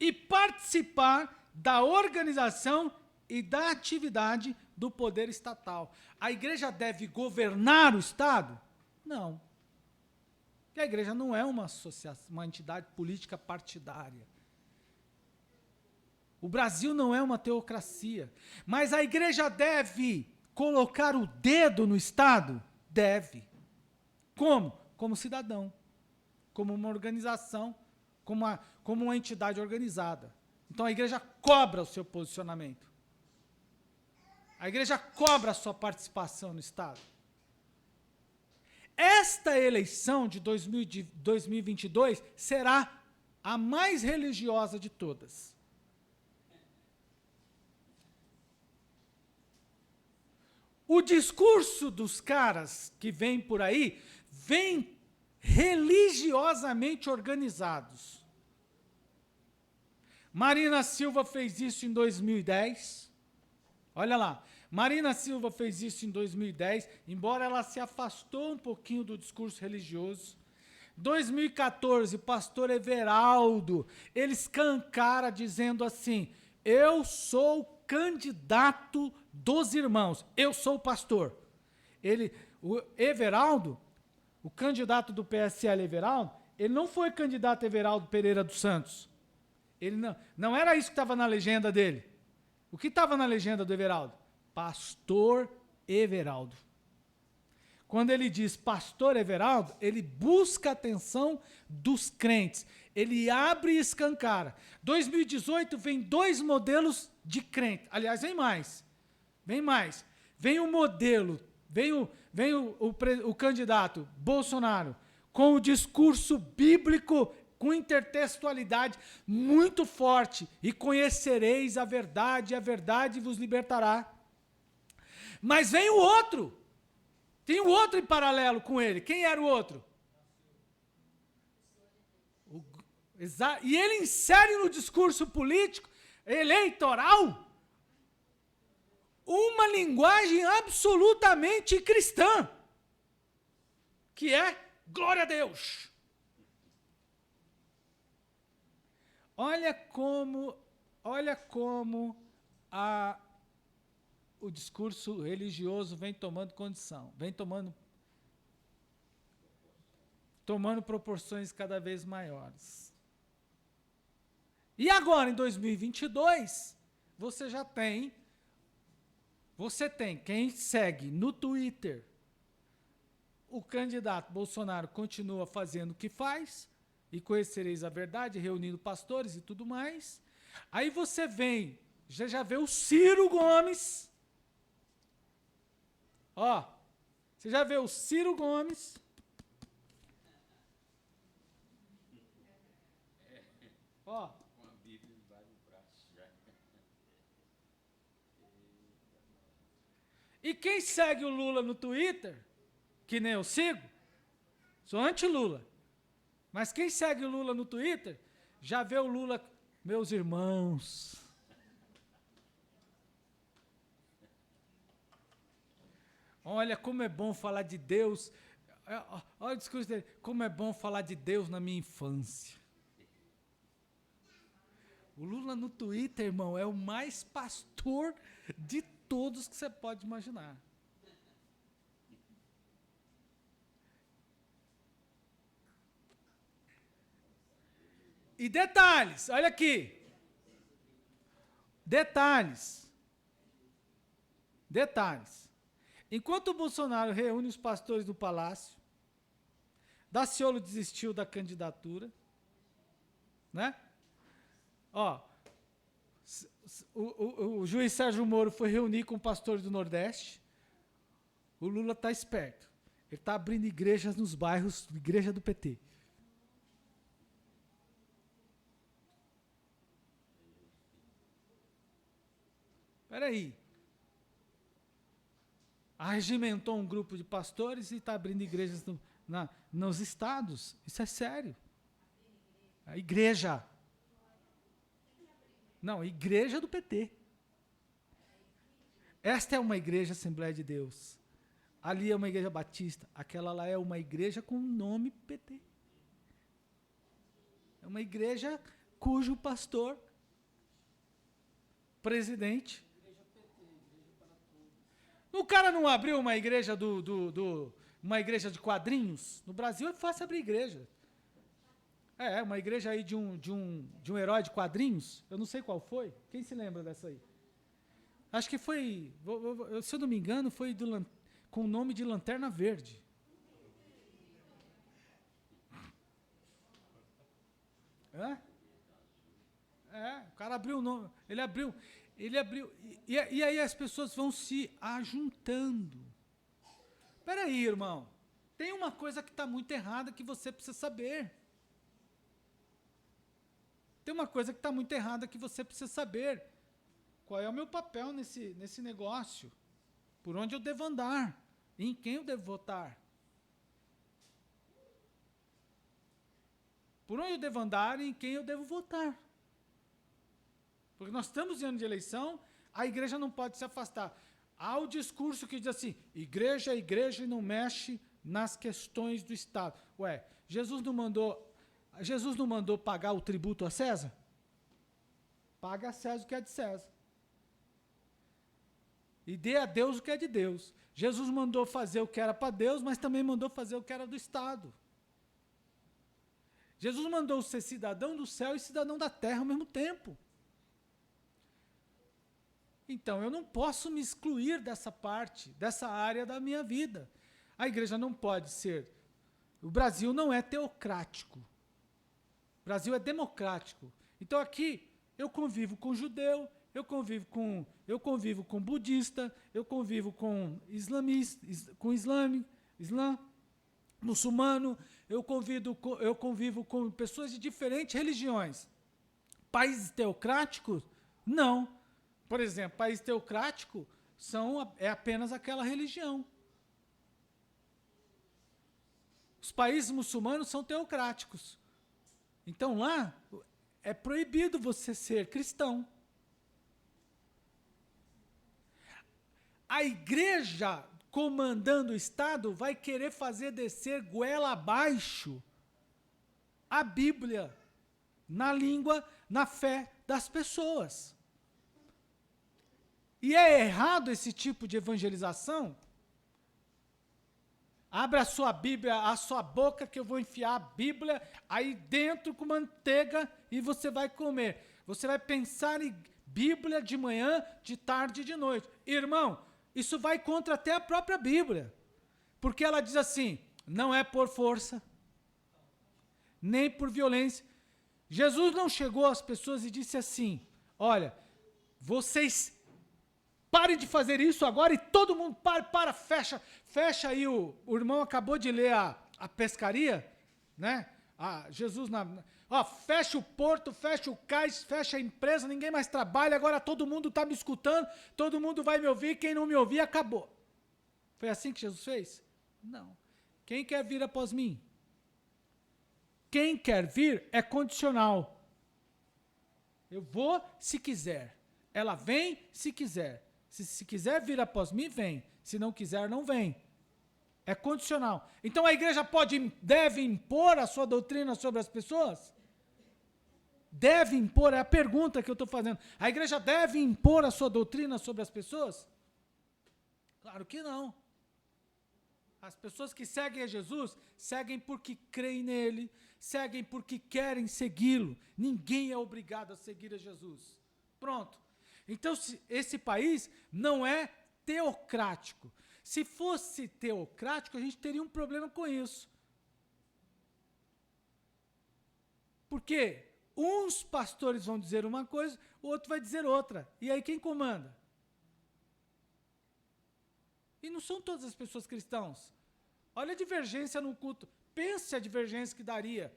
E participar da organização e da atividade do poder estatal. A igreja deve governar o Estado? Não. Porque a igreja não é uma associação, uma entidade política partidária. O Brasil não é uma teocracia. Mas a igreja deve colocar o dedo no Estado? Deve. Como? Como cidadão. Como uma organização, como uma entidade organizada. Então a igreja cobra o seu posicionamento. A igreja cobra a sua participação no Estado. Esta eleição de 2022 será a mais religiosa de todas. O discurso dos caras que vêm por aí, vem religiosamente organizados. Marina Silva fez isso em 2010. Olha lá, Marina Silva fez isso em 2010, embora ela se afastou um pouquinho do discurso religioso. 2014, pastor Everaldo, ele escancara dizendo assim, eu sou candidato dos irmãos, eu sou pastor. O Everaldo, o candidato do PSL Everaldo, ele não foi candidato Everaldo Pereira dos Santos. Ele não era isso que estava na legenda dele. O que estava na legenda do Everaldo? Pastor Everaldo. Quando ele diz pastor Everaldo, ele busca a atenção dos crentes. Ele abre e escancara. 2018 vem 2 modelos de crente. Aliás, vem mais. Vem mais. Vem o modelo, vem o candidato Bolsonaro com o discurso bíblico, com intertextualidade muito forte. E conhecereis a verdade vos libertará. Mas vem o outro. Tem o outro em paralelo com ele. Quem era o outro? E ele insere no discurso político, eleitoral, uma linguagem absolutamente cristã, que é glória a Deus. Olha como o discurso religioso vem tomando condição, vem tomando proporções cada vez maiores. E agora, em 2022, você tem quem segue no Twitter, o candidato Bolsonaro continua fazendo o que faz, e conhecereis a verdade, reunindo pastores e tudo mais. Aí você já vê o Ciro Gomes. Ó, você já vê o Ciro Gomes. Ó. Com a Bíblia embaixo do braço já. E quem segue o Lula no Twitter, que nem eu sigo, sou anti-Lula. Mas quem segue o Lula no Twitter, já vê o Lula, meus irmãos. Olha como é bom falar de Deus. Olha o discurso dele. Como é bom falar de Deus na minha infância. O Lula no Twitter, irmão, é o mais pastor de todos que você pode imaginar. E detalhes, olha aqui. Detalhes. Enquanto o Bolsonaro reúne os pastores do palácio, Daciolo desistiu da candidatura, né? Ó, o juiz Sérgio Moro foi reunir com pastores do Nordeste. O Lula está esperto. Ele está abrindo igrejas nos bairros, igreja do PT. Espera aí. Arregimentou um grupo de pastores e está abrindo igrejas nos estados. Isso é sério. A igreja. Não, igreja do PT. Esta é uma igreja Assembleia de Deus. Ali é uma igreja batista. Aquela lá é uma igreja com o nome PT. É uma igreja cujo pastor, presidente. O cara não abriu uma igreja uma igreja de quadrinhos? No Brasil é fácil abrir igreja. Uma igreja aí de um herói de quadrinhos. Eu não sei qual foi. Quem se lembra dessa aí? Acho que foi, se eu não me engano, foi com o nome de Lanterna Verde. O cara abriu o nome. Ele abriu. E aí as pessoas vão se ajuntando. Espera aí, irmão. Tem uma coisa que está muito errada que você precisa saber. Tem uma coisa que está muito errada que você precisa saber. Qual é o meu papel nesse negócio? Por onde eu devo andar? Em quem eu devo votar? Por onde eu devo andar e em quem eu devo votar? Porque nós estamos em ano de eleição, a igreja não pode se afastar. Há o discurso que diz assim, igreja é igreja e não mexe nas questões do Estado. Ué, Jesus não mandou pagar o tributo a César? Paga a César o que é de César. E dê a Deus o que é de Deus. Jesus mandou fazer o que era para Deus, mas também mandou fazer o que era do Estado. Jesus mandou ser cidadão do céu e cidadão da terra ao mesmo tempo. Então, eu não posso me excluir dessa parte, dessa área da minha vida. A igreja não pode ser... O Brasil não é teocrático. O Brasil é democrático. Então, aqui, eu convivo com judeu, eu convivo com budista, eu convivo com islamista, islã, muçulmano, eu convivo com pessoas de diferentes religiões. Países teocráticos? Não. Por exemplo, país teocrático é apenas aquela religião. Os países muçulmanos são teocráticos. Então lá é proibido você ser cristão. A igreja comandando o Estado vai querer fazer descer goela abaixo a Bíblia na língua, na fé das pessoas. E é errado esse tipo de evangelização? Abra a sua Bíblia, a sua boca, que eu vou enfiar a Bíblia aí dentro com manteiga e você vai comer. Você vai pensar em Bíblia de manhã, de tarde e de noite. Irmão, isso vai contra até a própria Bíblia. Porque ela diz assim, não é por força, nem por violência. Jesus não chegou às pessoas e disse assim, olha, vocês parem de fazer isso agora e todo mundo fecha aí. O irmão acabou de ler a pescaria, né? Jesus, fecha o porto, fecha o cais, fecha a empresa, ninguém mais trabalha, agora todo mundo está me escutando, todo mundo vai me ouvir, quem não me ouvir, acabou. Foi assim que Jesus fez? Não. Quem quer vir após mim? Quem quer vir é condicional. Eu vou se quiser. Ela vem se quiser. Se quiser vir após mim, vem. Se não quiser, não vem. É condicional. Então a igreja deve impor a sua doutrina sobre as pessoas? Deve impor, é a pergunta que eu estou fazendo. A igreja deve impor a sua doutrina sobre as pessoas? Claro que não. As pessoas que seguem a Jesus, seguem porque creem nele, seguem porque querem segui-lo. Ninguém é obrigado a seguir a Jesus. Pronto. Então, esse país não é teocrático. Se fosse teocrático, a gente teria um problema com isso. Porque uns pastores vão dizer uma coisa, o outro vai dizer outra. E aí quem comanda? E não são todas as pessoas cristãs. Olha a divergência no culto. Pense a divergência que daria.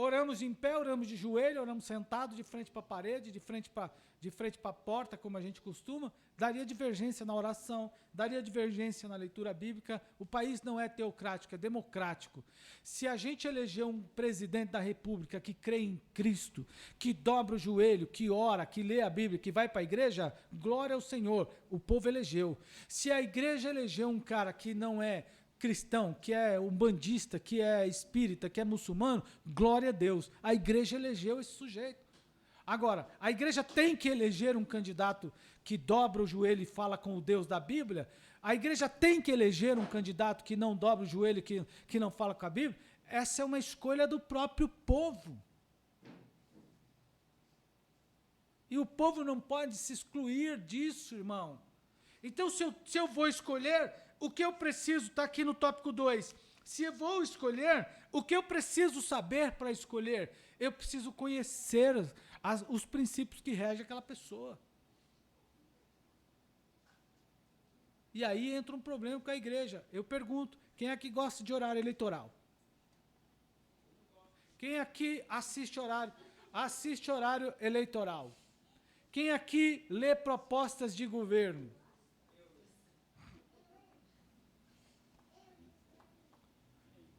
Oramos em pé, oramos de joelho, oramos sentado, de frente para a parede, de frente para a porta, como a gente costuma. Daria divergência na oração, daria divergência na leitura bíblica. O país não é teocrático, é democrático. Se a gente eleger um presidente da república que crê em Cristo, que dobra o joelho, que ora, que lê a Bíblia, que vai para a igreja, glória ao Senhor, o povo elegeu. Se a igreja elegeu um cara que não é cristão, que é umbandista, que é espírita, que é muçulmano, glória a Deus. A igreja elegeu esse sujeito. Agora, a igreja tem que eleger um candidato que dobra o joelho e fala com o Deus da Bíblia? A igreja tem que eleger um candidato que não dobra o joelho e que não fala com a Bíblia? Essa é uma escolha do próprio povo. E o povo não pode se excluir disso, irmão. Então, se eu vou escolher, o que eu preciso, está aqui no tópico 2. Se eu vou escolher, o que eu preciso saber para escolher? Eu preciso conhecer os princípios que regem aquela pessoa. E aí entra um problema com a igreja. Eu pergunto, quem é que gosta de horário eleitoral? Quem aqui assiste horário eleitoral? Quem aqui lê propostas de governo?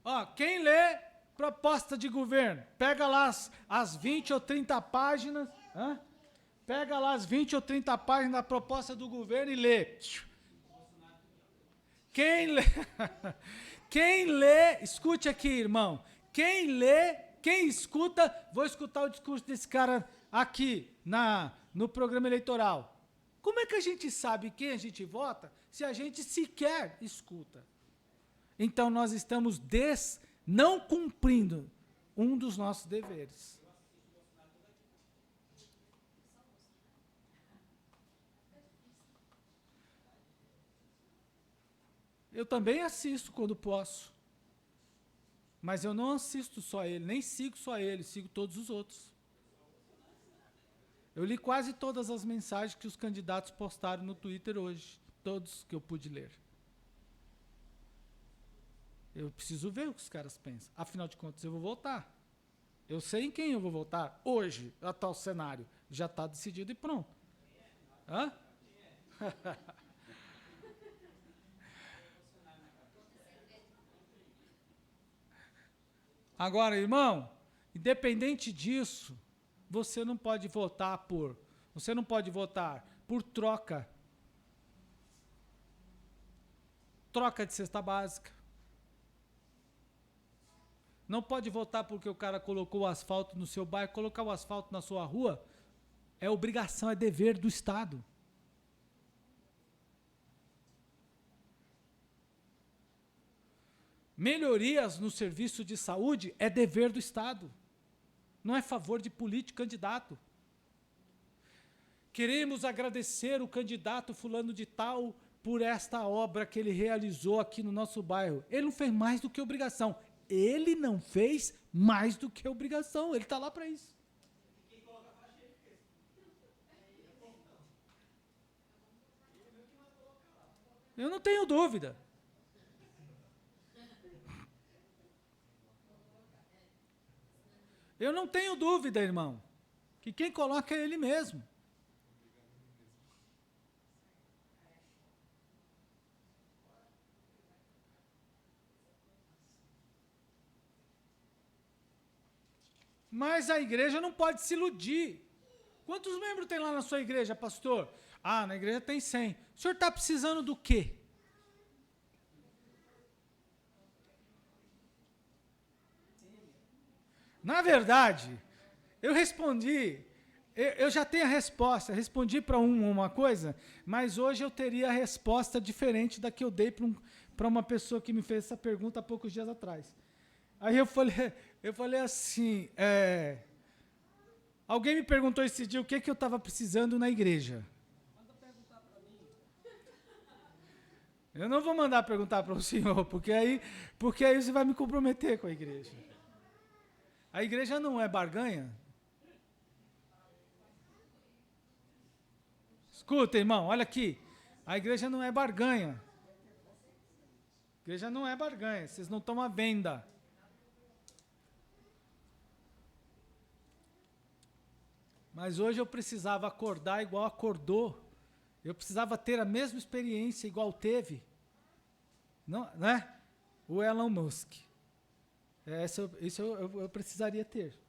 Ó, quem lê proposta de governo, pega lá as 20 ou 30 páginas, pega lá as 20 ou 30 páginas da proposta do governo e lê. Quem lê, quem lê, escute aqui, irmão, quem lê, quem escuta, vou escutar o discurso desse cara aqui no programa eleitoral. Como é que a gente sabe quem a gente vota se a gente sequer escuta? Então, nós estamos não cumprindo um dos nossos deveres. Eu também assisto quando posso. Mas eu não assisto só ele, nem sigo só ele, sigo todos os outros. Eu li quase todas as mensagens que os candidatos postaram no Twitter hoje. Todos que eu pude ler. Eu preciso ver o que os caras pensam. Afinal de contas, eu vou votar. Eu sei em quem eu vou votar. Hoje, a tal cenário. Já está decidido e pronto. Hã? Agora, irmão, independente disso, você não pode votar por troca. Troca de cesta básica. Não pode votar porque o cara colocou o asfalto no seu bairro. Colocar o asfalto na sua rua é obrigação, é dever do Estado. Melhorias no serviço de saúde é dever do Estado. Não é favor de político candidato. Queremos agradecer o candidato fulano de tal por esta obra que ele realizou aqui no nosso bairro. Ele não fez mais do que obrigação. Ele não fez mais do que obrigação. Ele está lá para isso. Eu não tenho dúvida. Eu não tenho dúvida, irmão, que quem coloca é ele mesmo. Mas a igreja não pode se iludir. Quantos membros tem lá na sua igreja, pastor? Ah, na igreja tem 100. O senhor está precisando do quê? Na verdade, eu respondi, eu já tenho a resposta, respondi para uma coisa, mas hoje eu teria a resposta diferente da que eu dei para uma pessoa que me fez essa pergunta há poucos dias atrás. Aí eu falei assim, alguém me perguntou esse dia o que eu estava precisando na igreja. Manda perguntar para mim. Eu não vou mandar perguntar para o senhor, porque aí você vai me comprometer com a igreja. A igreja não é barganha? Escuta, irmão, olha aqui. A igreja não é barganha. A igreja não é barganha. Vocês não estão à venda. Mas hoje eu precisava acordar igual acordou. Eu precisava ter a mesma experiência igual teve. Não, né? O Elon Musk. Isso eu precisaria ter.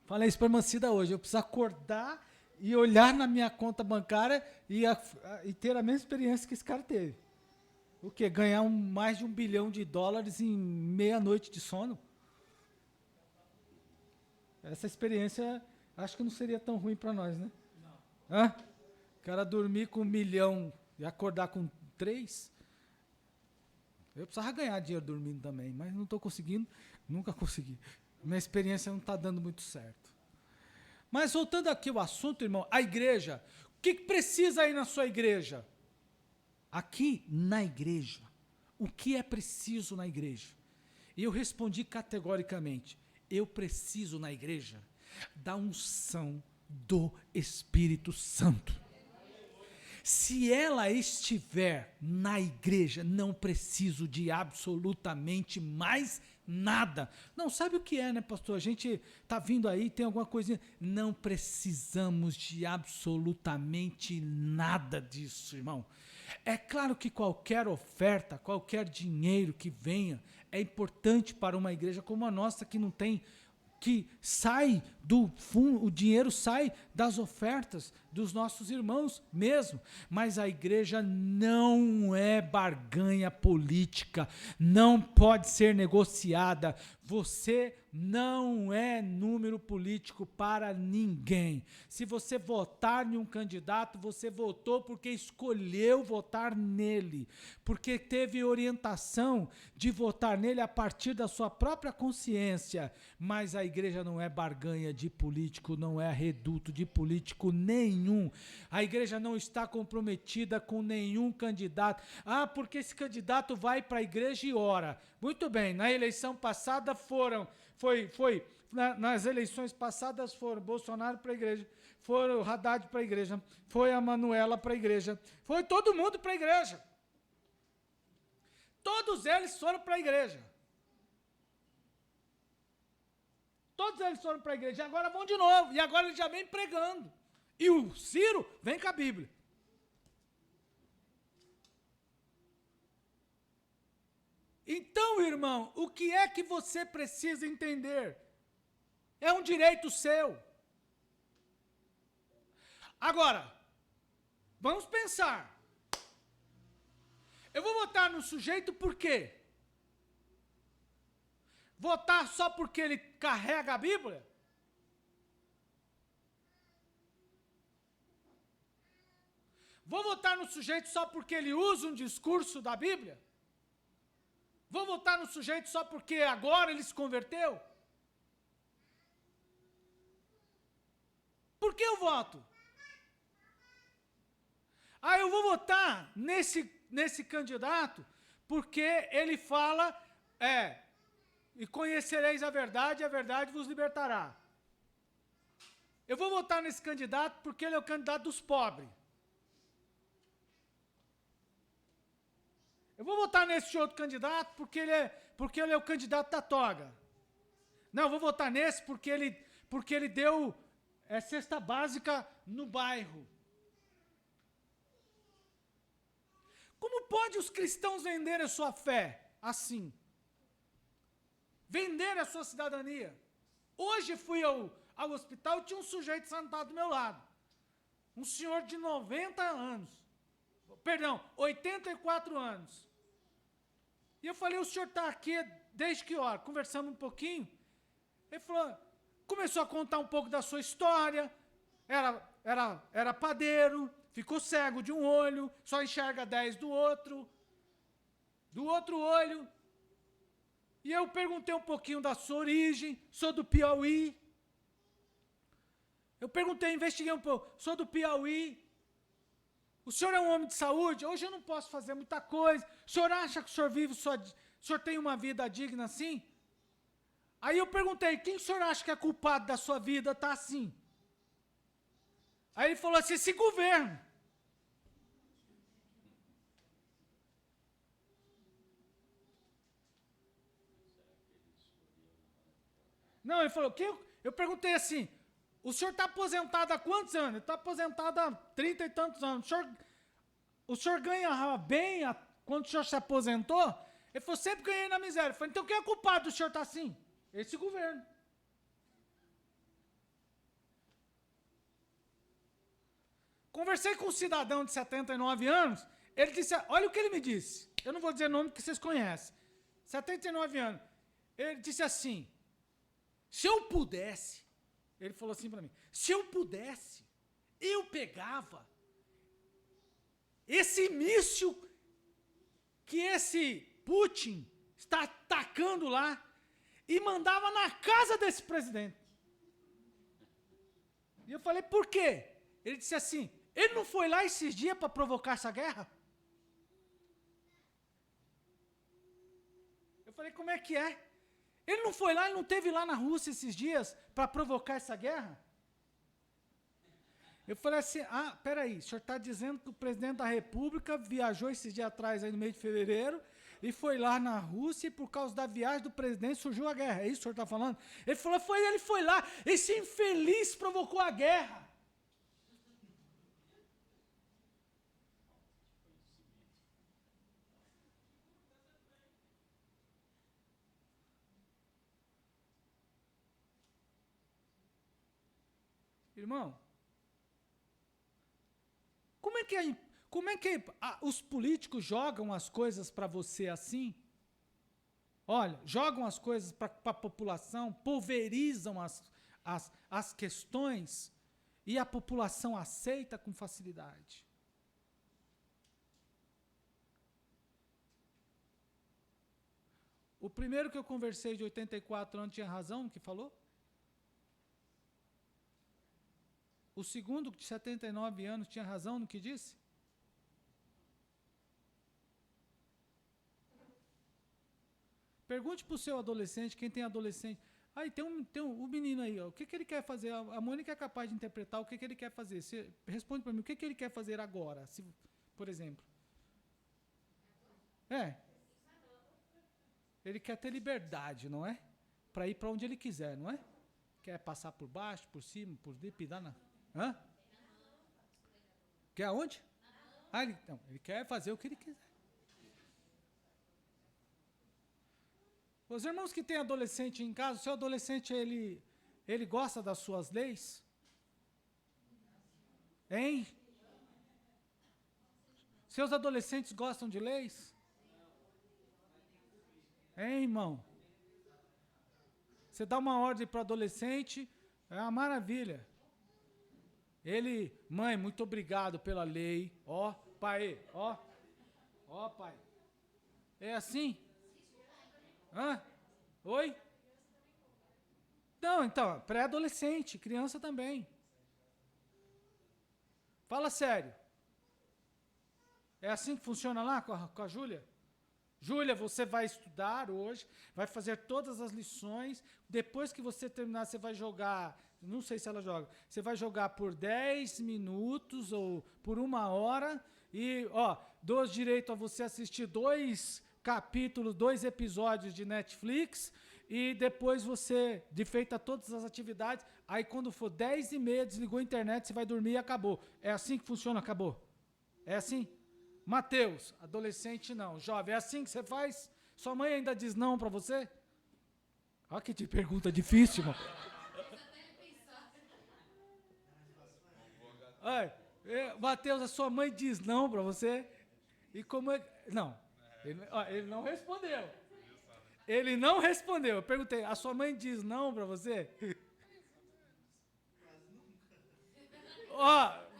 Falei isso para a Mancida hoje. Eu preciso acordar e olhar na minha conta bancária e ter a mesma experiência que esse cara teve. O quê? Ganhar mais de $1 bilhão em meia-noite de sono? Essa experiência, acho que não seria tão ruim para nós, né? Não. Hã? O cara dormir com 1 milhão e acordar com 3? Eu precisava ganhar dinheiro dormindo também, mas não estou conseguindo, nunca consegui. Minha experiência não está dando muito certo. Mas voltando aqui ao assunto, irmão, a igreja. O que precisa aí na sua igreja? Aqui na igreja. O que é preciso na igreja? E eu respondi categoricamente: eu preciso na igreja da unção do Espírito Santo. Se ela estiver na igreja, não preciso de absolutamente mais nada. Não, sabe o que é, né, pastor? A gente está vindo aí, tem alguma coisinha. Não precisamos de absolutamente nada disso, irmão. É claro que qualquer oferta, qualquer dinheiro que venha, é importante para uma igreja como a nossa, que não tem, que sai do fundo, o dinheiro sai das ofertas dos nossos irmãos mesmo, mas a igreja não é barganha política, não pode ser negociada. Você não é número político para ninguém. Se você votar em um candidato, você votou porque escolheu votar nele, porque teve orientação de votar nele a partir da sua própria consciência. Mas a igreja não é barganha de político, não é reduto de político nenhum. A igreja não está comprometida com nenhum candidato. Ah, porque esse candidato vai para a igreja e ora. Muito bem, na eleição passada nas eleições passadas foram Bolsonaro para a igreja, foram Haddad para a igreja, foi a Manuela para a igreja, foi todo mundo para a igreja. Todos eles foram para a igreja. Todos eles foram para a igreja, e agora vão de novo, e agora ele já vem pregando. E o Ciro vem com a Bíblia. Então, irmão, o que é que você precisa entender? É um direito seu. Agora, vamos pensar. Eu vou votar no sujeito por quê? Votar só porque ele carrega a Bíblia? Vou votar no sujeito só porque ele usa um discurso da Bíblia? Vou votar no sujeito só porque agora ele se converteu? Por que eu voto? Ah, eu vou votar nesse candidato porque ele fala, e conhecereis a verdade vos libertará. Eu vou votar nesse candidato porque ele é o candidato dos pobres. Eu vou votar nesse outro candidato porque ele é o candidato da toga. Não, eu vou votar nesse porque ele deu cesta básica no bairro. Como pode os cristãos venderem a sua fé assim? Vender a sua cidadania? Hoje fui ao hospital e tinha um sujeito sentado do meu lado. Um senhor de 90 anos. Perdão, 84 anos. E eu falei, o senhor está aqui desde que hora? Conversando um pouquinho. Ele falou, começou a contar um pouco da sua história. Era padeiro, ficou cego de um olho, só enxerga 10 do outro olho. E eu perguntei um pouquinho da sua origem, sou do Piauí. Investiguei um pouco, sou do Piauí. O senhor é um homem de saúde? Hoje eu não posso fazer muita coisa. O senhor acha que o senhor tem uma vida digna assim? Aí eu perguntei, quem o senhor acha que é culpado da sua vida tá assim? Aí ele falou assim, esse governo. Não, ele falou, eu perguntei assim, O senhor está aposentado há quantos anos? Ele está aposentado há 30 e tantos anos. O senhor ganhava bem quando o senhor se aposentou? Ele falou, sempre ganhei na miséria. Eu falei, então quem é culpado do senhor estar assim? Esse governo. Conversei com um cidadão de 79 anos, ele disse, olha o que ele me disse. Eu não vou dizer nome que vocês conhecem. 79 anos. Ele disse assim, se eu pudesse, ele falou assim para mim, se eu pudesse, eu pegava esse míssil que esse Putin está atacando lá e mandava na casa desse presidente. E eu falei, por quê? Ele disse assim, ele não foi lá esses dias para provocar essa guerra? Eu falei, como é que é? Ele não foi lá, ele não esteve lá na Rússia esses dias para provocar essa guerra? Eu falei assim, peraí, o senhor está dizendo que o presidente da República viajou esses dias atrás, aí no mês de fevereiro, e foi lá na Rússia e por causa da viagem do presidente surgiu a guerra. É isso que o senhor está falando? Ele falou, ele foi lá, esse infeliz provocou a guerra. Irmão, como é que os políticos jogam as coisas para você assim? Olha, jogam as coisas para a população, pulverizam as questões e a população aceita com facilidade. O primeiro que eu conversei de 84 anos tinha razão no que falou? O segundo, de 79 anos, tinha razão no que disse? Pergunte para o seu adolescente, quem tem adolescente. Aí tem um menino aí, ó, o que ele quer fazer? A Mônica é capaz de interpretar o que ele quer fazer. Você responde para mim, o que ele quer fazer agora, por exemplo? Ele quer ter liberdade, não é? Para ir para onde ele quiser, não é? Quer passar por baixo, por cima, por dentro, pisar na... Hã? Quer aonde? Ele quer fazer o que ele quiser. Os irmãos que têm adolescente em casa, o seu adolescente, ele gosta das suas leis? Hein? Seus adolescentes gostam de leis? Hein, irmão? Você dá uma ordem para o adolescente, é uma maravilha. Mãe, muito obrigado pela lei. Ó, pai, ó, pai. É assim? Hã? Oi? Não, então, pré-adolescente, criança também. Fala sério. É assim que funciona lá com a Júlia? Júlia, você vai estudar hoje, vai fazer todas as lições, depois que você terminar, você vai jogar, não sei se ela joga, você vai jogar por 10 minutos ou por 1 hora, e, dou direito a você assistir 2 capítulos, 2 episódios de Netflix, e depois você, de feita todas as atividades, aí quando for 10h30, desligou a internet, você vai dormir e acabou. É assim que funciona, acabou. É assim? Mateus, adolescente não, jovem, é assim que você faz? Sua mãe ainda diz não para você? Olha que pergunta difícil, irmão. Mateus, a sua mãe diz não para você? E como é... Não, ele não respondeu. Ele não respondeu. Eu perguntei, a sua mãe diz não para você?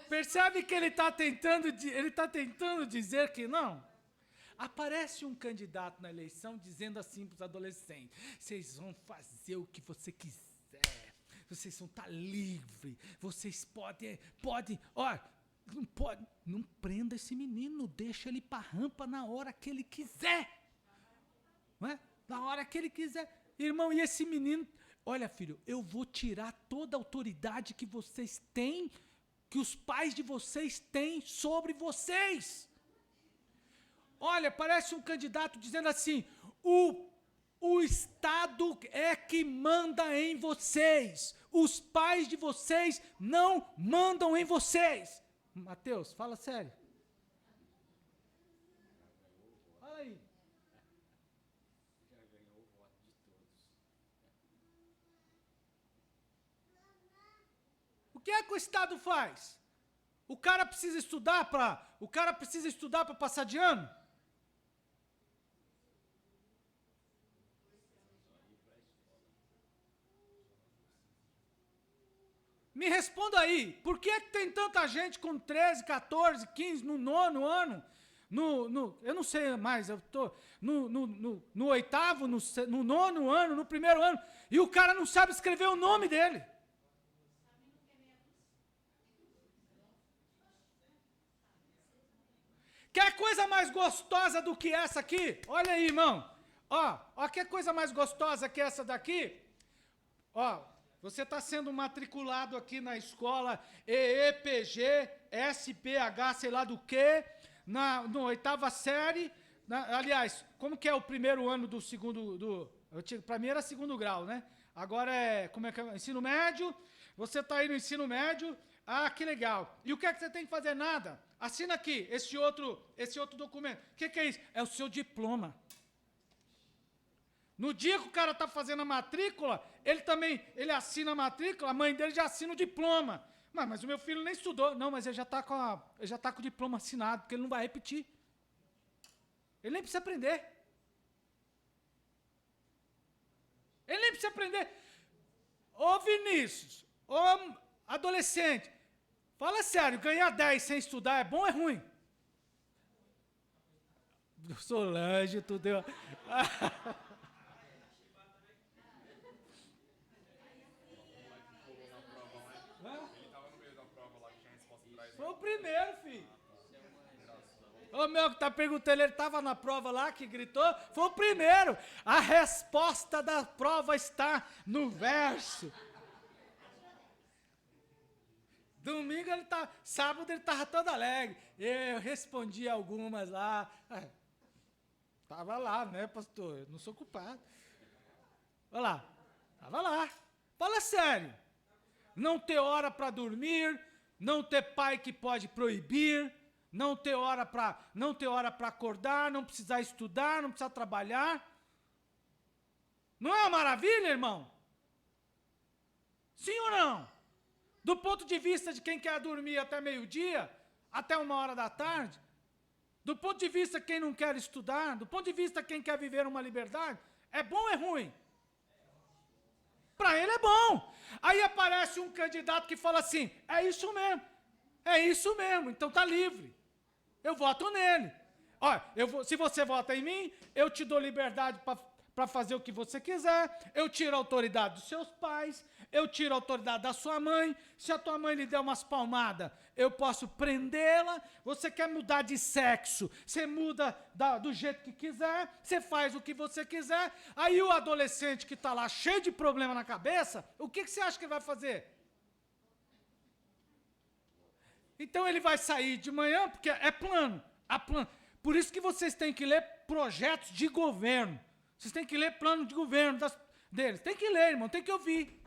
Percebe que ele está tentando dizer que não? Aparece um candidato na eleição dizendo assim para os adolescentes, vocês vão fazer o que você quiser, vocês vão estar livres, vocês podem, não prenda esse menino, deixa ele para a rampa na hora que ele quiser, não é? Na hora que ele quiser. Irmão, e esse menino, olha filho, eu vou tirar toda a autoridade que vocês têm, que os pais de vocês têm sobre vocês. Olha, parece um candidato dizendo assim, O Estado é que manda em vocês. Os pais de vocês não mandam em vocês. Mateus, fala sério. Fala aí. O que é que o Estado faz? O cara precisa estudar para passar de ano? Me responda aí, por que tem tanta gente com 13, 14, 15 no nono ano? Eu não sei mais, eu estou no oitavo, no nono ano, no primeiro ano, e o cara não sabe escrever o nome dele. Quer coisa mais gostosa do que essa aqui? Olha aí, irmão. Ó, quer coisa mais gostosa que essa daqui? Ó, você está sendo matriculado aqui na escola EEPG, SPH, sei lá do que, na oitava série. Aliás, como que é o primeiro ano do segundo... Para mim era segundo grau, né? Agora como é que é? Ensino médio. Você está aí no ensino médio. Ah, que legal. E o que é que você tem que fazer? Nada. Assina aqui, esse outro documento. O que é isso? É o seu diploma. No dia que o cara está fazendo a matrícula, ele assina a matrícula, a mãe dele já assina o diploma. Mas o meu filho nem estudou. Não, mas ele já está com o diploma assinado, porque ele não vai repetir. Ele nem precisa aprender. Ele nem precisa aprender. Ô Vinícius, ô adolescente, fala sério, ganhar 10 sem estudar é bom ou é ruim? Solange, tu deu... Foi o primeiro, filho. O meu que tá perguntando, ele estava na prova lá, que gritou, foi o primeiro. A resposta da prova está no verso. Domingo sábado ele estava todo alegre. Eu respondi algumas lá. Estava lá, né, pastor? Eu não sou culpado. Olha lá, estava lá. Fala sério. Não ter hora para dormir, não ter pai que pode proibir, não ter hora para acordar, não precisar estudar, não precisar trabalhar. Não é uma maravilha, irmão? Sim ou não? Do ponto de vista de quem quer dormir até meio-dia, até 1h da tarde, do ponto de vista de quem não quer estudar, do ponto de vista de quem quer viver uma liberdade, é bom ou é ruim? Para ele é bom. Aí aparece um candidato que fala assim, é isso mesmo, então tá livre. Eu voto nele. Olha, se você vota em mim, eu te dou liberdade para fazer o que você quiser, eu tiro a autoridade dos seus pais, eu tiro a autoridade da sua mãe, se a tua mãe lhe der umas palmadas, eu posso prendê-la, você quer mudar de sexo, você muda do jeito que quiser, você faz o que você quiser, aí o adolescente que está lá cheio de problema na cabeça, o que você acha que ele vai fazer? Então ele vai sair de manhã, porque é plano. Por isso que vocês têm que ler projetos de governo. Vocês têm que ler plano de governo deles. Tem que ler, irmão, tem que ouvir.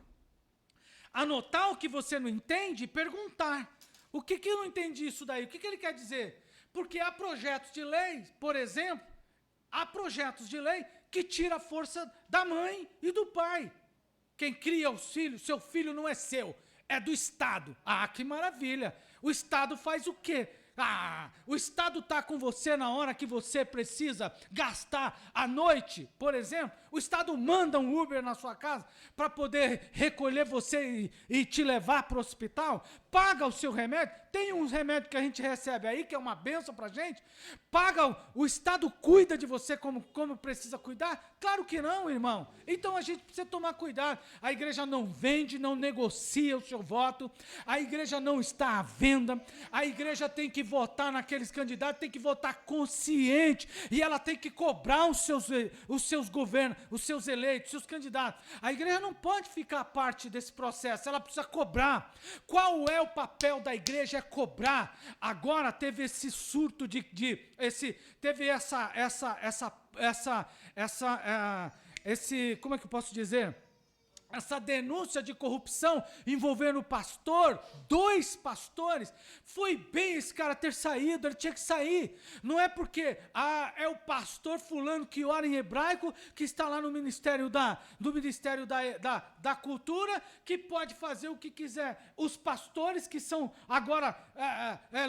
Anotar o que você não entende e perguntar. O que eu não entendi isso daí? O que ele quer dizer? Porque há projetos de lei, por exemplo, há projetos de lei que tiram a força da mãe e do pai. Quem cria os filhos, seu filho não é seu, é do Estado. Ah, que maravilha. O Estado faz o quê? O Estado está com você na hora que você precisa gastar à noite, por exemplo. O Estado manda um Uber na sua casa para poder recolher você e te levar para o hospital. Paga o seu remédio. Tem uns remédios que a gente recebe aí, que é uma benção para a gente. Paga, o Estado cuida de você como precisa cuidar? Claro que não, irmão. Então a gente precisa tomar cuidado. A igreja não vende, não negocia o seu voto. A igreja não está à venda. A igreja tem que votar naqueles candidatos, tem que votar consciente, e ela tem que cobrar os seus governos, os seus eleitos, os seus candidatos. A igreja não pode ficar parte desse processo, ela precisa cobrar. Qual é o papel da igreja? É cobrar. Agora teve esse surto teve como é que eu posso dizer? Essa denúncia de corrupção envolvendo o pastor, 2 pastores, foi bem esse cara ter saído, ele tinha que sair. Não é porque é o pastor fulano que ora em hebraico, que está lá no Ministério da Cultura, que pode fazer o que quiser. Os pastores que são agora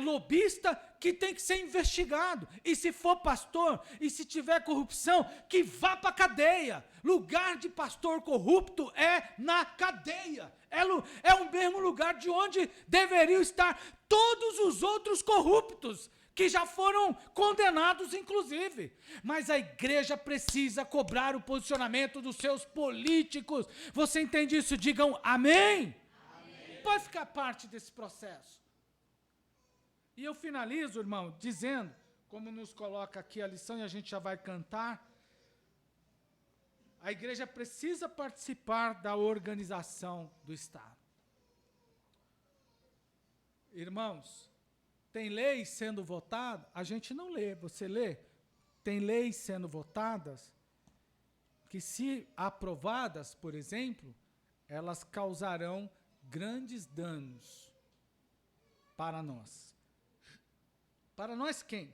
lobistas, que tem que ser investigado. E se for pastor, e se tiver corrupção, que vá para a cadeia. Lugar de pastor corrupto é na cadeia. É o mesmo lugar de onde deveriam estar todos os outros corruptos, que já foram condenados, inclusive. Mas a igreja precisa cobrar o posicionamento dos seus políticos. Você entende isso? Digam amém. Amém. Pode ficar parte desse processo. E eu finalizo, irmão, dizendo, como nos coloca aqui a lição, e a gente já vai cantar, a igreja precisa participar da organização do Estado. Irmãos, tem leis sendo votadas, a gente não lê, você lê? Tem leis sendo votadas que, se aprovadas, por exemplo, elas causarão grandes danos para nós. Para nós quem?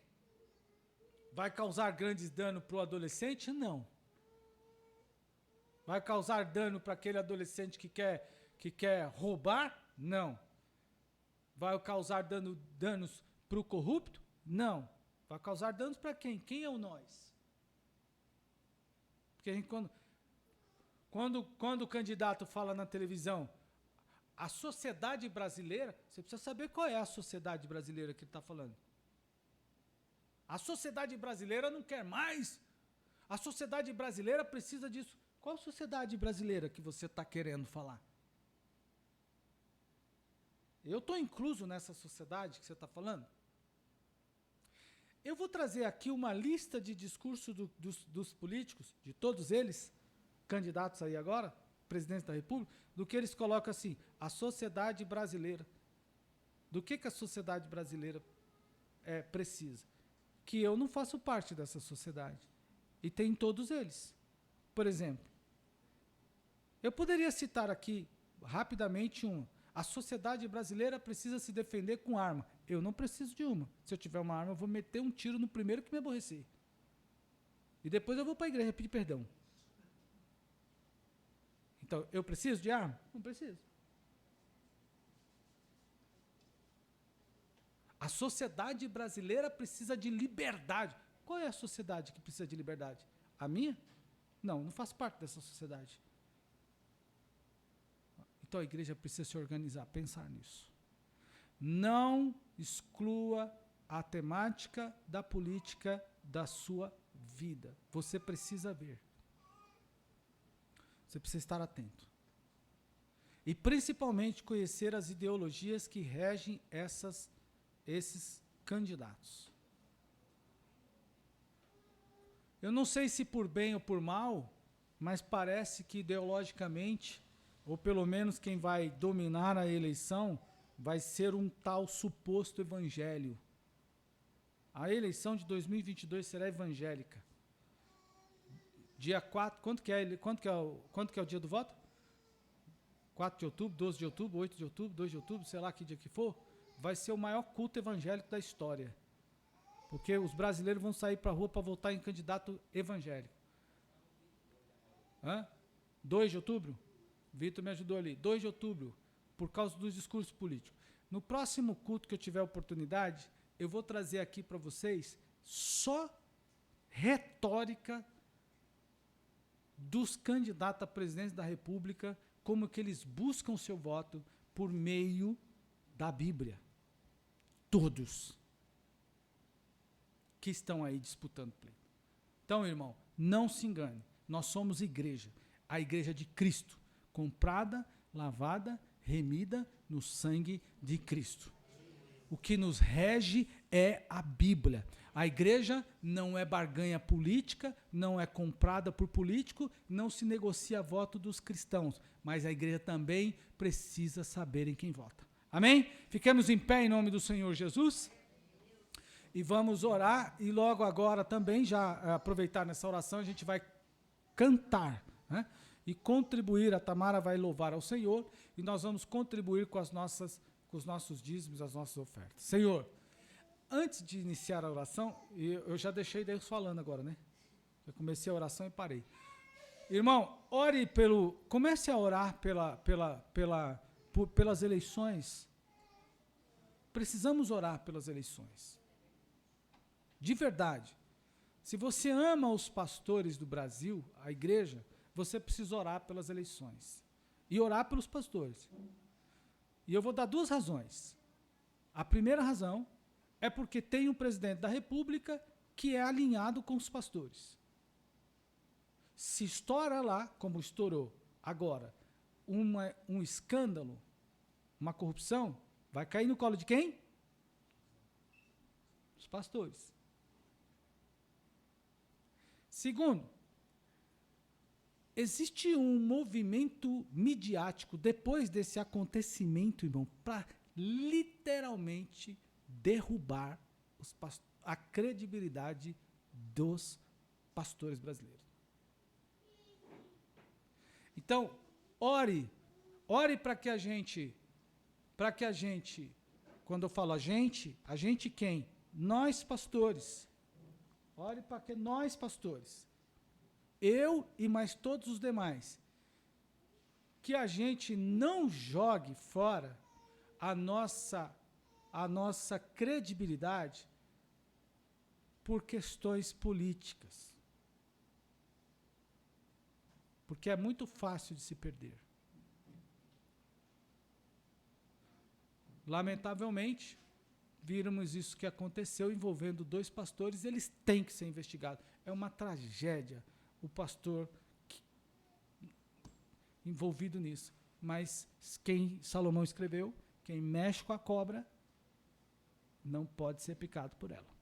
Vai causar grandes danos para o adolescente? Não. Vai causar dano para aquele adolescente que quer roubar? Não. Vai causar danos para o corrupto? Não. Vai causar danos para quem? Quem é o nós? Porque a gente, quando o candidato fala na televisão, a sociedade brasileira, você precisa saber qual é a sociedade brasileira que ele está falando. A sociedade brasileira não quer mais. A sociedade brasileira precisa disso. Qual sociedade brasileira que você está querendo falar? Eu estou incluso nessa sociedade que você está falando? Eu vou trazer aqui uma lista de discursos dos políticos, de todos eles, candidatos aí agora, presidentes da República, do que eles colocam assim, a sociedade brasileira. Do que a sociedade brasileira precisa? Que eu não faço parte dessa sociedade. E tem todos eles. Por exemplo, eu poderia citar aqui rapidamente a sociedade brasileira precisa se defender com arma. Eu não preciso de uma. Se eu tiver uma arma, eu vou meter um tiro no primeiro que me aborrecer. E depois eu vou para a igreja pedir perdão. Então, eu preciso de arma? Não preciso. A sociedade brasileira precisa de liberdade. Qual é a sociedade que precisa de liberdade? A minha? Não, não faço parte dessa sociedade. Então a igreja precisa se organizar, pensar nisso. Não exclua a temática da política da sua vida. Você precisa ver. Você precisa estar atento. E principalmente conhecer as ideologias que regem esses candidatos. Eu não sei se por bem ou por mal, mas parece que ideologicamente, ou pelo menos quem vai dominar a eleição, vai ser um tal suposto evangelho. A eleição de 2022 será evangélica. Dia 4, quanto que é o dia do voto? 4 de outubro, 12 de outubro, 8 de outubro, 2 de outubro, sei lá que dia que for, vai ser o maior culto evangélico da história. Porque os brasileiros vão sair para a rua para votar em candidato evangélico. 2 de outubro? Vitor me ajudou ali. 2 de outubro, por causa dos discursos políticos. No próximo culto que eu tiver oportunidade, eu vou trazer aqui para vocês só retórica dos candidatos a presidente da República, como que eles buscam o seu voto por meio da Bíblia. Todos que estão aí disputando pleito. Então, irmão, não se engane. Nós somos igreja, a igreja de Cristo, comprada, lavada, remida no sangue de Cristo. O que nos rege é a Bíblia. A igreja não é barganha política, não é comprada por político, não se negocia voto dos cristãos, mas a igreja também precisa saber em quem vota. Amém? Fiquemos em pé em nome do Senhor Jesus e vamos orar, e logo agora também, já aproveitar nessa oração, a gente vai cantar, né? E contribuir. A Tamara vai louvar ao Senhor e nós vamos contribuir com os nossos dízimos, as nossas ofertas. Senhor, antes de iniciar a oração, eu já deixei Deus falando agora, né? Eu comecei a oração e parei. Irmão, comece a orar pelas eleições. Precisamos orar pelas eleições. De verdade. Se você ama os pastores do Brasil, a igreja, você precisa orar pelas eleições. E orar pelos pastores. E eu vou dar 2 razões. A primeira razão é porque tem um presidente da República que é alinhado com os pastores. Se estoura lá, como estourou agora, um escândalo, uma corrupção, vai cair no colo de quem? Os pastores. Segundo, existe um movimento midiático depois desse acontecimento, irmão, para literalmente derrubar a credibilidade dos pastores brasileiros. Então, ore para que a gente, quando eu falo a gente quem? Nós pastores. Ore para que nós pastores, eu e mais todos os demais, que a gente não jogue fora a nossa credibilidade por questões políticas. Porque é muito fácil de se perder. Lamentavelmente, vimos isso que aconteceu envolvendo 2 pastores, eles têm que ser investigados. É uma tragédia o pastor envolvido nisso. Mas quem Salomão escreveu, quem mexe com a cobra, não pode ser picado por ela.